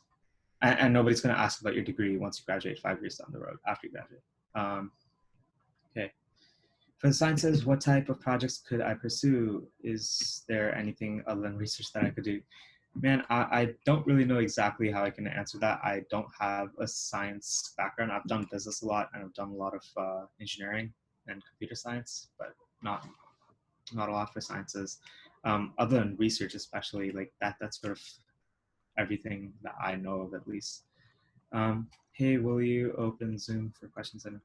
S4: And nobody's going to ask about your degree once you graduate 5 years down the road after you graduate. Okay. For the sciences, what type of projects could I pursue? Is there anything other than research that I could do? Man, I don't really know exactly how I can answer that. I don't have a science background. I've done business a lot, and I've done a lot of engineering and computer science, but not a lot for sciences. Other than research, especially, like that's sort of everything that I know of, at least. Hey, will you open Zoom for questions and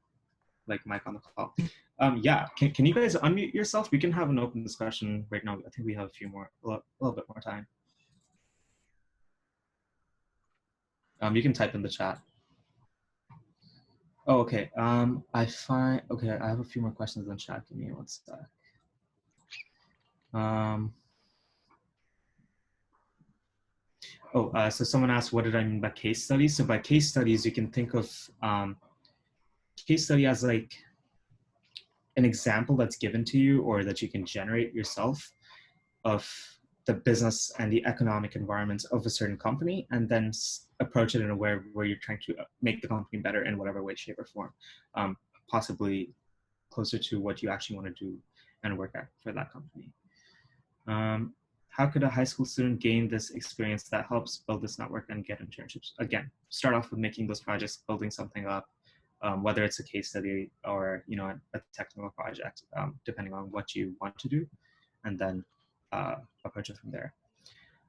S4: like mic on the call? Yeah, can you guys unmute yourself? We can have an open discussion right now. I think we have a little bit more time. You can type in the chat. Oh, okay. Okay, I have a few more questions in chat. Give me one sec. So someone asked, what did I mean by case studies? So by case studies, you can think of case study as like an example that's given to you or that you can generate yourself of the business and the economic environment of a certain company, and then approach it in a way where you're trying to make the company better in whatever way, shape, or form, possibly closer to what you actually want to do and work at for that company. How could a high school student gain this experience that helps build this network and get internships? Again, start off with making those projects, building something up, whether it's a case study or a technical project, depending on what you want to do, and then approach it from there.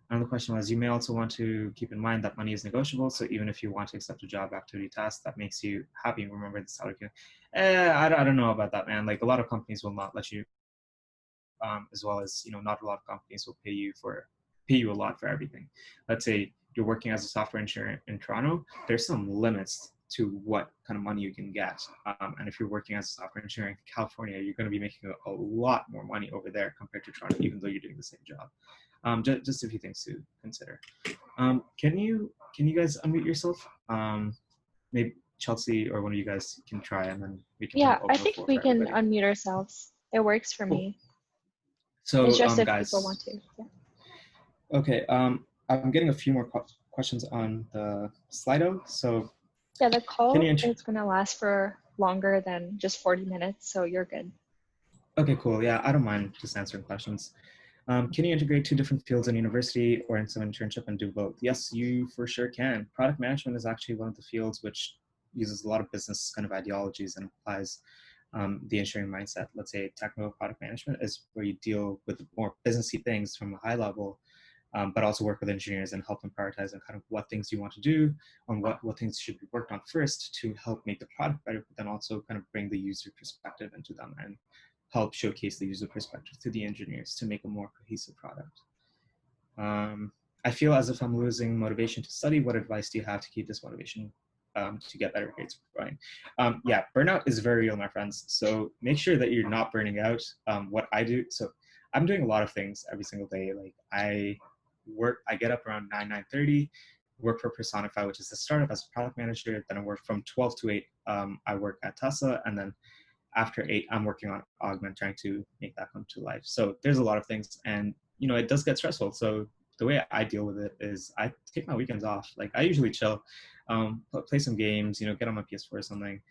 S4: Another question was, you may also want to keep in mind that money is negotiable. So even if you want to accept a job activity task that makes you happy, remember the salary. I don't know about that, man. Like, a lot of companies will not let you, as well as, not a lot of companies will pay you a lot for everything. Let's say you're working as a software engineer in Toronto, there's some limits to what kind of money you can get. And if you're working as a software engineer in California, you're going to be making a lot more money over there compared to Toronto, even though you're doing the same job. Just a few things to consider. Can you guys unmute yourself? Maybe Chelsea or one of you guys can try, and then we can.
S2: Yeah, I think we can unmute ourselves. It works for me.
S4: So,
S2: it's just if
S4: guys,
S2: people want to. Yeah.
S4: Okay, I'm getting a few more questions on the Slido. So
S2: yeah, the call is going to last for longer than just 40 minutes, so you're good.
S4: Okay, cool. Yeah, I don't mind just answering questions. Can you integrate two different fields in university or in some internship and do both? Yes, you for sure can. Product management is actually one of the fields which uses a lot of business kind of ideologies and applies the engineering mindset. Let's say technical product management is where you deal with more businessy things from a high level, but also work with engineers and help them prioritize on kind of what things you want to do, on what things should be worked on first to help make the product better, but then also kind of bring the user perspective into them and help showcase the user perspective to the engineers to make a more cohesive product. I feel as if I'm losing motivation to study. What advice do you have to keep this motivation to get better grades going? Yeah, burnout is very real, my friends. So make sure that you're not burning out. What I do, so I'm doing a lot of things every single day. Like I get up around 9:30, work for Personify, which is a startup, as a product manager. Then I work from 12 to 8. I work at Tesla, and then after 8, I'm working on Augment, trying to make that come to life. So there's a lot of things, and it does get stressful. So the way I deal with it is I take my weekends off. Like, I usually chill, play some games, get on my PS4 or something.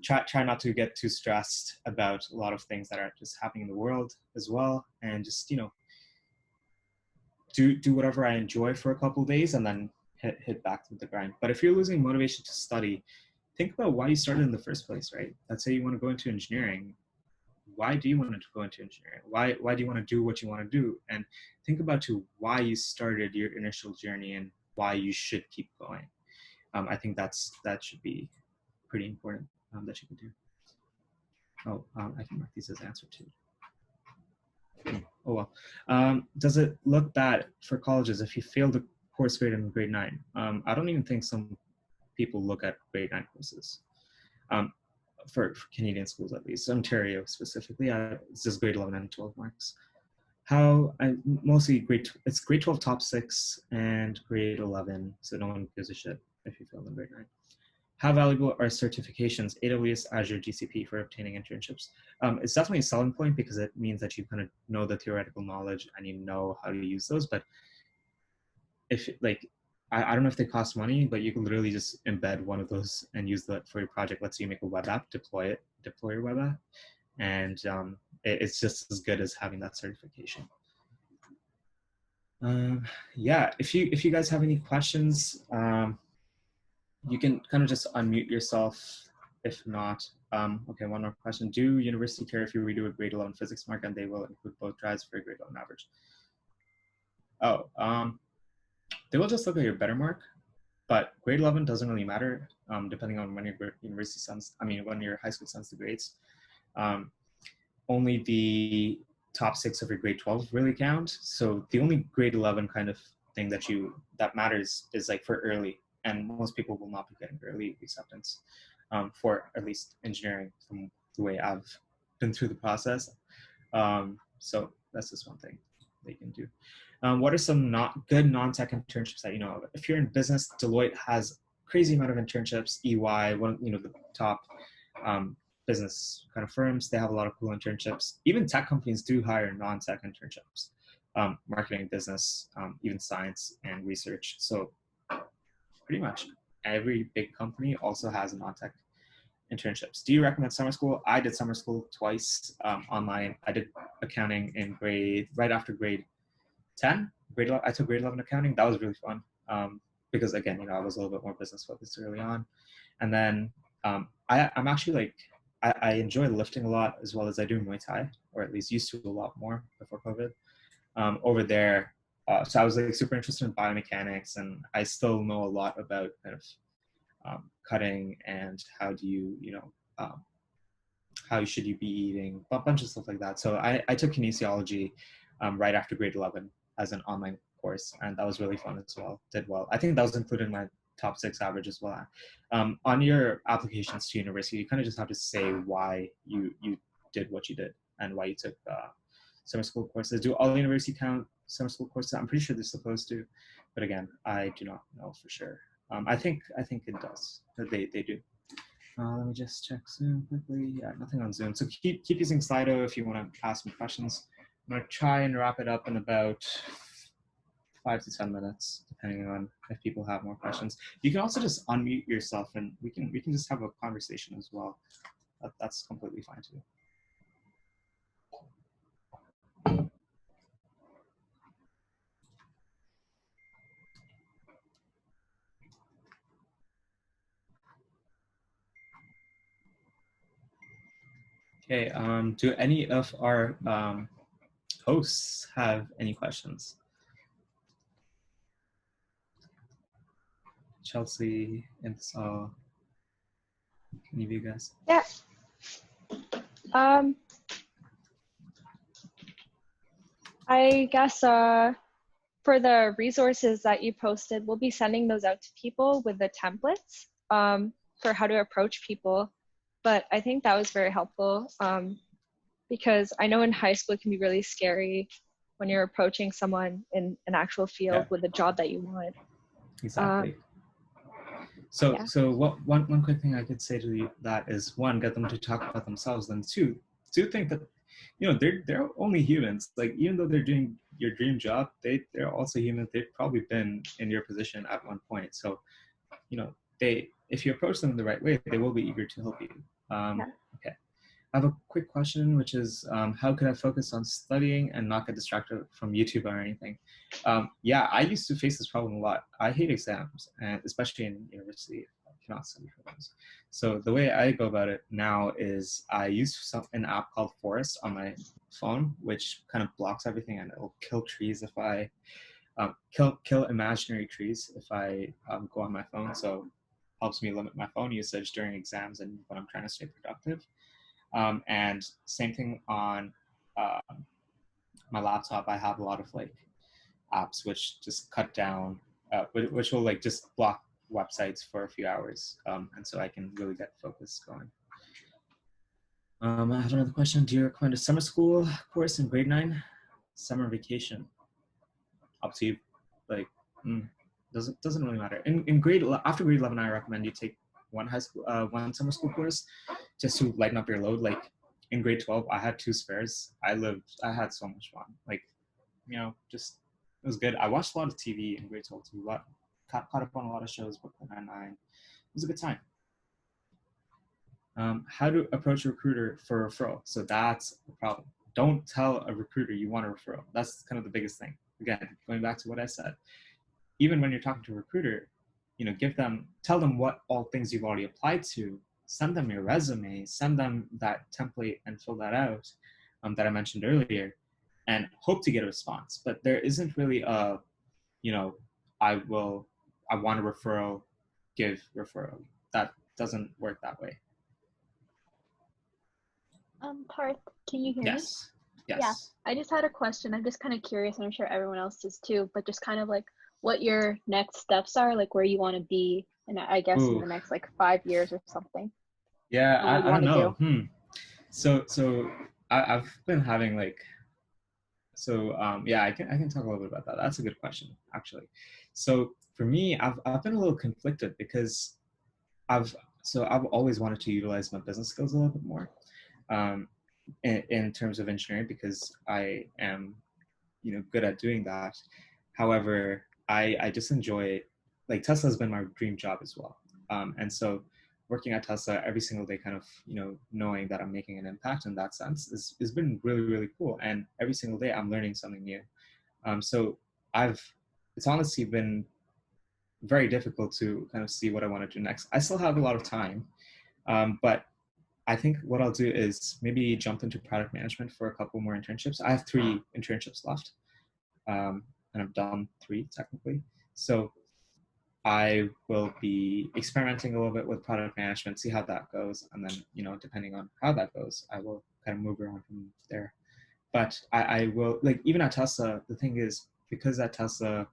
S4: Try not to get too stressed about a lot of things that are just happening in the world as well, and just do whatever I enjoy for a couple of days, and then hit back to the grind. But if you're losing motivation to study, think about why you started in the first place, right? Let's say you want to go into engineering. Why do you want to go into engineering? Why do you want to do what you want to do? And think about why you started your initial journey and why you should keep going. I think that should be pretty important that you can do. Oh, I can mark these as answer too. Oh well. Does it look bad for colleges if you failed a course grade in grade 9? I don't even think some people look at grade 9 courses. For Canadian schools, at least, Ontario specifically, it's just grade 11 and 12 marks. Mostly it's grade 12 top 6 and grade 11, so no one gives a shit if you failed in grade 9. How valuable are certifications, AWS, Azure, GCP, for obtaining internships? It's definitely a selling point because it means that you kind of know the theoretical knowledge and you know how to use those. But if I don't know if they cost money, but you can literally just embed one of those and use that for your project. Let's say you make a web app, deploy your web app, and it's just as good as having that certification. Yeah, if you guys have any questions, you can kind of just unmute yourself. If not, okay, one more question. Do university care if you redo a grade 11 physics mark and they will include both drives for a grade 11 average? Oh, they will just look at your better mark, but grade 11 doesn't really matter, depending on when your university sends, when your high school sends the grades. Only the top 6 of your grade 12 really count. So the only grade 11 kind of thing that matters is like for early, and most people will not be getting early acceptance for at least engineering from the way I've been through the process. So that's just one thing they can do. What are some good non-tech internships that you know of? If you're in business, Deloitte has crazy amount of internships. EY, the top business kind of firms, they have a lot of cool internships. Even tech companies do hire non-tech internships, marketing, business, even science and research. So pretty much every big company also has non-tech internships. Do you recommend summer school? I did summer school twice online. I did accounting in right after grade 10. I took grade 11 accounting. That was really fun because again, I was a little bit more business focused early on. And then I'm actually I enjoy lifting a lot, as well as I do Muay Thai, or at least used to a lot more before COVID. Over there, so I was super interested in biomechanics, and I still know a lot about kind of cutting and how do you, how should you be eating, a bunch of stuff like that. So I took kinesiology right after grade 11 as an online course, and that was really fun as well. Did well. I think that was included in my top 6 average as well. On your applications to university, you kind of just have to say why you did what you did and why you took summer school courses. Do all university count summer school courses? I'm pretty sure they're supposed to, but again, I do not know for sure. I think it does. They do. Let me just check Zoom quickly. Yeah, nothing on Zoom. So keep using Slido if you want to ask me questions. I'm gonna try and wrap it up in about 5 to 10 minutes, depending on if people have more questions. You can also just unmute yourself, and we can just have a conversation as well. That's completely fine too. Okay, do any of our hosts have any questions? Chelsea, Intel, any of you guys?
S3: Yeah. I guess for the resources that you posted, we'll be sending those out to people with the templates for how to approach people. But I think that was very helpful because I know in high school it can be really scary when you're approaching someone in an actual field with a job that you want.
S4: Exactly. So,
S3: yeah.
S4: so one quick thing I could say to you that is, one, get them to talk about themselves, and two, do think that, you know, they're only humans. Like, even though they're doing your dream job, they're also human. They've probably been in your position at one point. So, you know, if you approach them in the right way, they will be eager to help you.
S3: Yeah.
S4: Okay. I have a quick question, which is, how could I focus on studying and not get distracted from YouTube or anything? Yeah, I used to face this problem a lot. I hate exams, and especially in university, I cannot study for those. So the way I go about it now is I use an app called Forest on my phone, which kind of blocks everything, and it'll kill trees if I kill imaginary trees if I go on my phone. So helps me limit my phone usage during exams and when I'm trying to stay productive. And same thing on my laptop. I have a lot of like apps which just cut down, which will like just block websites for a few hours, and so I can really get focus going. I have another question. Do you recommend a summer school course in grade 9? Summer vacation? Up to you. Like, doesn't really matter. After grade 11, I recommend you take one summer school course, just to lighten up your load. Like in grade 12, I had 2 spares. I had so much fun. Like, you know, just it was good. I watched a lot of TV in grade 12 too. Caught up on a lot of shows. Brooklyn Nine-Nine. It was a good time. How to approach a recruiter for a referral? So that's the problem. Don't tell a recruiter you want a referral. That's kind of the biggest thing. Again, going back to what I said, even when you're talking to a recruiter, you know, tell them what all things you've already applied to, send them your resume, send them that template and fill that out that I mentioned earlier, and hope to get a response. But there isn't really a, you know, I want a referral, give referral. That doesn't work that way.
S2: Parth, can you hear me?
S4: Yes.
S2: Yeah, I just had a question. I'm just kind of curious, and I'm sure everyone else is too, but just kind of like what your next steps are, like where you want to be, and I guess in the next like 5 years or something.
S4: Yeah,
S2: What you
S4: I don't
S2: want to
S4: know. So I've been having like, yeah, I can talk a little bit about that. That's a good question, actually. So for me, I've been a little conflicted because I've always wanted to utilize my business skills a little bit more. In terms of engineering, because I am, you know, good at doing that. However, I just enjoy, like, Tesla's been my dream job as well. And so working at Tesla every single day, kind of, you know, knowing that I'm making an impact in that sense has been really, really cool. And every single day I'm learning something new. So it's honestly been very difficult to kind of see what I want to do next. I still have a lot of time, but I think what I'll do is maybe jump into product management for a couple more internships. I have 3 internships left, and I've done 3 technically. So I will be experimenting a little bit with product management, see how that goes, and then, you know, depending on how that goes, I will kind of move around from there. But I will, like, even at Tesla, the thing is, because at Tesla,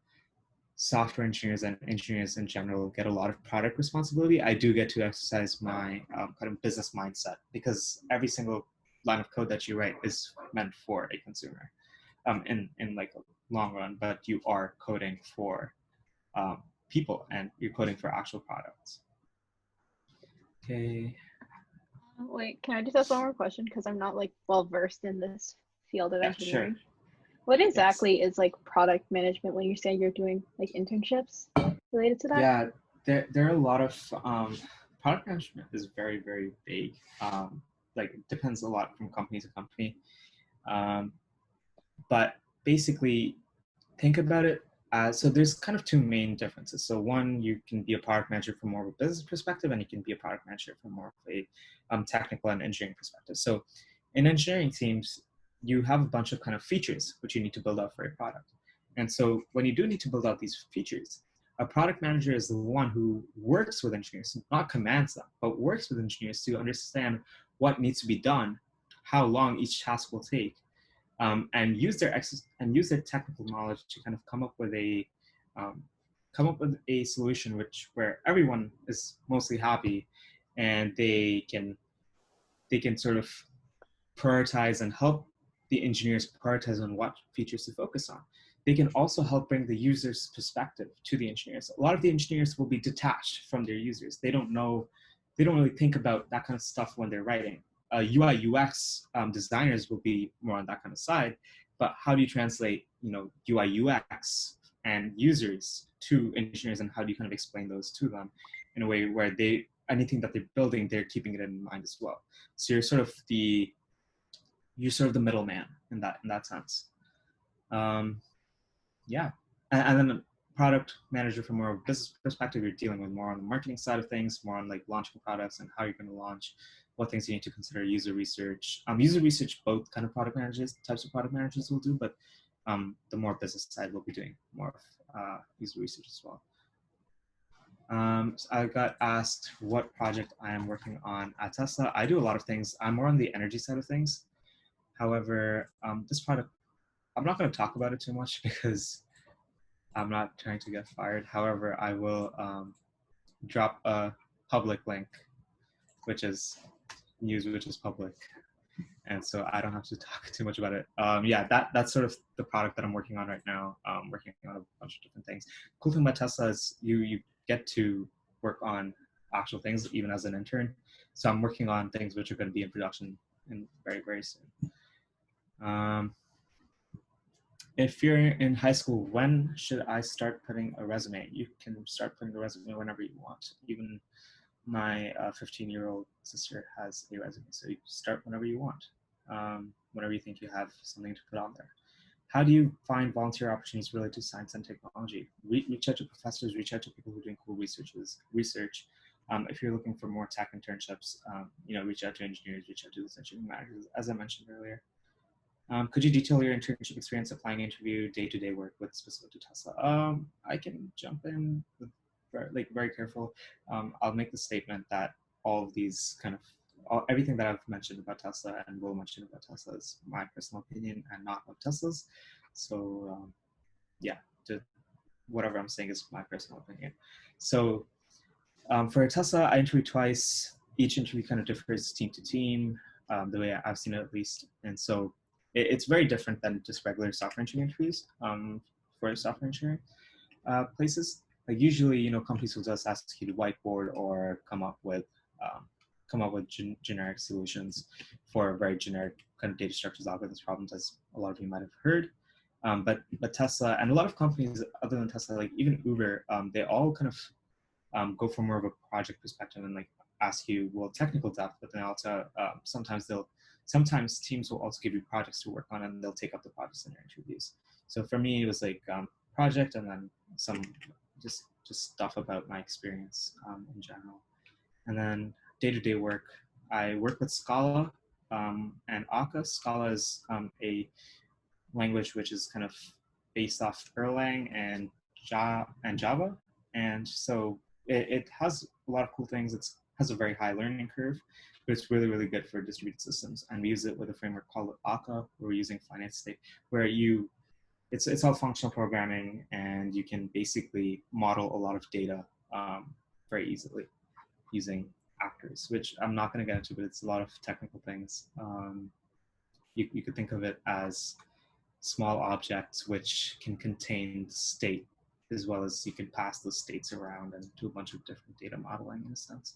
S4: software engineers and engineers in general get a lot of product responsibility, I do get to exercise my kind of business mindset, because every single line of code that you write is meant for a consumer in like a long run, but you are coding for people, and you're coding for actual products. Okay.
S2: Wait, can I just ask one more question? Because I'm not like well versed in this field of engineering.
S4: Sure.
S2: What exactly is like product management when you're saying you're doing like internships related to that?
S4: Yeah, there are a lot of product management is very, very vague. Like, it depends a lot from company to company. But basically, think about it as, so there's kind of 2 main differences. So one, you can be a product manager from more of a business perspective, and you can be a product manager from more of a technical and engineering perspective. So in engineering teams, you have a bunch of kind of features which you need to build out for a product. And so when you do need to build out these features, a product manager is the one who works with engineers, not commands them, but works with engineers to understand what needs to be done, how long each task will take, and use their technical knowledge to kind of come up with a solution where everyone is mostly happy, and they can sort of prioritize and help the engineers prioritize on what features to focus on. they can also help bring the user's perspective to the engineers. A lot of the engineers will be detached from their users. They don't really think about that kind of stuff when they're writing. UI UX designers will be more on that kind of side, but how do you translate, UI UX and users to engineers, and how do you kind of explain those to them in a way where anything that they're building, they're keeping it in mind as well. So you're sort of the middleman in that sense. Yeah, and then a product manager from more of a business perspective, you're dealing with more on the marketing side of things, more on like launching products and how you're going to launch, what things you need to consider, user research. User research, both kind of types of product managers will do, but the more business side will be doing more of user research as well. So I got asked what project I am working on at Tesla. I do a lot of things. I'm more on the energy side of things. However, this product, I'm not going to talk about it too much because I'm not trying to get fired. However, I will drop a public link, which is news, which is public. And so I don't have to talk too much about it. Yeah, that's sort of the product that I'm working on right now. Working on a bunch of different things. Cool thing about Tesla is you get to work on actual things even as an intern. So I'm working on things which are going to be in production in very, very soon. If you're in high school, when should I start putting a resume? You can start putting a resume whenever you want. Even my 15-year-old sister has a resume, so you start whenever you want, whenever you think you have something to put on there. How do you find volunteer opportunities related to science and technology? Reach out to professors, reach out to people who are doing cool research. If you're looking for more tech internships, reach out to engineers, reach out to the engineering managers, as I mentioned earlier. Could you detail your internship experience, applying interview, day-to-day work with specific to Tesla? I can jump in with very careful. I'll make the statement that all of these everything that I've mentioned about Tesla and will mention about Tesla is my personal opinion and not of Tesla's. So whatever I'm saying is my personal opinion. So for Tesla, I interviewed twice. Each interview kind of differs team to team, the way I've seen it at least. And so it's very different than just regular software engineering interviews for software engineering places. Like usually, companies will just ask you to whiteboard or come up with generic solutions for very generic kind of data structures, algorithms, problems, as a lot of you might have heard. But Tesla and a lot of companies other than Tesla, like even Uber, they all kind of go for more of a project perspective and like ask you, technical depth, but then also sometimes teams will also give you projects to work on and they'll take up the projects in their interviews. So for me, it was like project and then some just stuff about my experience in general. And then day-to-day work, I work with Scala and Akka. Scala is a language which is kind of based off Erlang and Java. And so it has a lot of cool things. It has a very high learning curve, but it's really, really good for distributed systems. And we use it with a framework called Akka, where we're using finite state, where it's all functional programming, and you can basically model a lot of data very easily using actors, which I'm not going to get into, but it's a lot of technical things. You could think of it as small objects which can contain state, as well as you can pass those states around and do a bunch of different data modeling in a sense.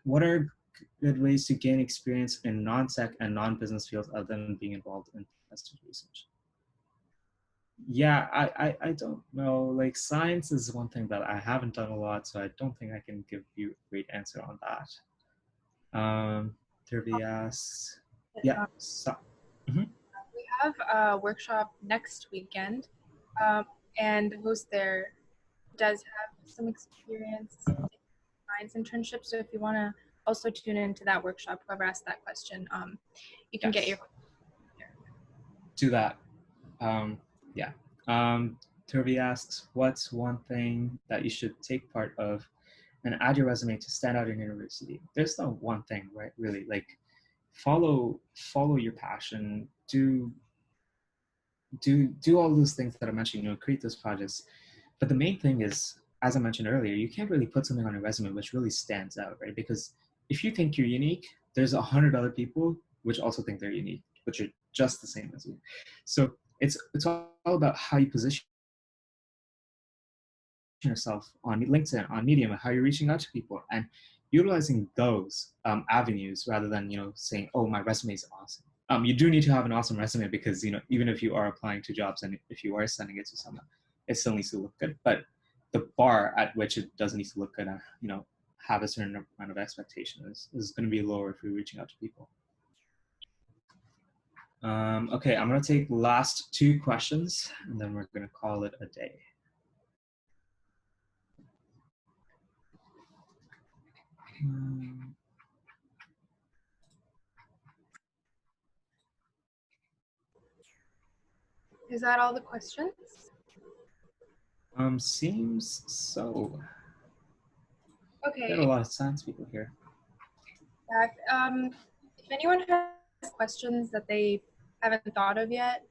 S4: What are good ways to gain experience in non-tech and non-business fields other than being involved in testing research? Yeah, I don't know. Like science is one thing that I haven't done a lot, so I don't think I can give you a great answer on that. Turvy asks, yeah.
S1: We have a workshop next weekend, and the host there does have some experience in science internship. So if you want to also tune into that workshop, whoever asked that question, you can get your
S4: do that. Yeah. Turvy asks, what's one thing that you should take part of and add your resume to stand out in university? There's no one thing, right? Really, like follow your passion. Do all those things that I mentioned, create those projects. But the main thing is, as I mentioned earlier, you can't really put something on your resume which really stands out, right? Because if you think you're unique, there's 100 other people which also think they're unique, which are just the same as you. So it's all about how you position yourself on LinkedIn, on Medium, how you're reaching out to people, and utilizing those avenues rather than saying, "Oh, my resume is awesome." You do need to have an awesome resume because even if you are applying to jobs and if you are sending it to someone, it still needs to look good. But the bar at which it doesn't need to look good, have a certain amount of expectation is going to be lower if you're reaching out to people. Okay, I'm going to take the last 2 questions, and then we're going to call it a day.
S1: Is that all the questions?
S4: Seems so.
S1: Okay.
S4: Got a lot of science people here.
S1: If anyone has questions that they haven't thought of yet,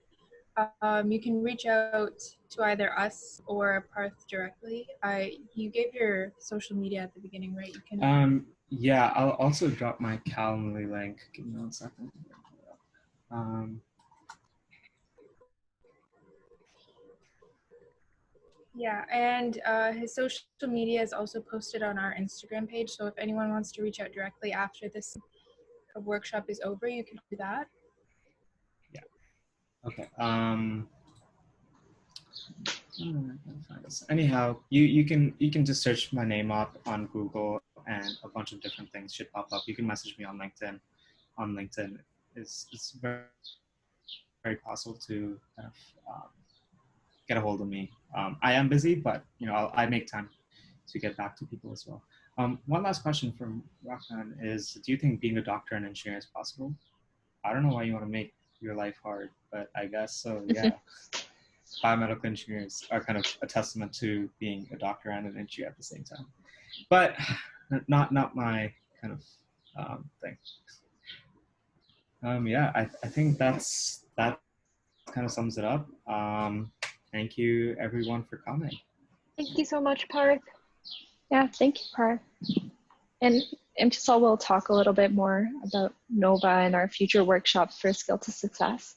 S1: you can reach out to either us or Parth directly. You gave your social media at the beginning, right? You can.
S4: Yeah, I'll also drop my Calendly link. Give me 1 second.
S1: Yeah, and his social media is also posted on our Instagram page. So if anyone wants to reach out directly after this workshop is over, you can do that.
S4: Yeah. Okay. Anyhow, you can just search my name up on Google, and a bunch of different things should pop up. You can message me on LinkedIn. On LinkedIn, it's very, very possible to kind of get a hold of me. I am busy, but I make time to get back to people as well. One last question from Roxanne is: do you think being a doctor and engineer is possible? I don't know why you want to make your life hard, but I guess so. Yeah. Biomedical engineers are kind of a testament to being a doctor and an engineer at the same time, but not my kind of thing. Yeah, I think that kind of sums it up. Thank you everyone for coming.
S2: Thank you so much, Parth.
S3: Yeah, thank you, Parth. And Imtisal will talk a little bit more about NOVA and our future workshops for Skill to Success.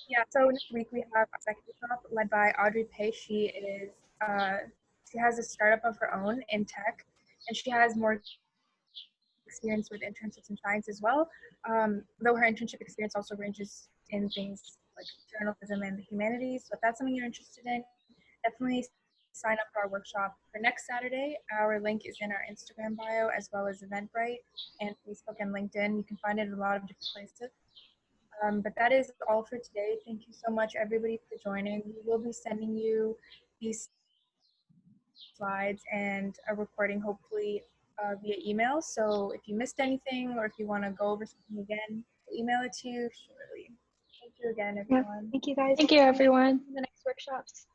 S1: Yeah, so next week we have a second workshop led by Audrey Pay. She has a startup of her own in tech, and she has more experience with internships in science as well. Though her internship experience also ranges in things like journalism and the humanities. So if that's something you're interested in, definitely sign up for our workshop for next Saturday. Our link is in our Instagram bio as well as Eventbrite and Facebook and LinkedIn. You can find it in a lot of different places. But that is all for today. Thank you so much, everybody, for joining. We will be sending you these slides and a recording, hopefully, via email. So if you missed anything or if you want to go over something again, we'll email it to you shortly. Thank you again, everyone.
S2: Thank you, guys.
S3: Thank you, everyone.
S2: The next workshops.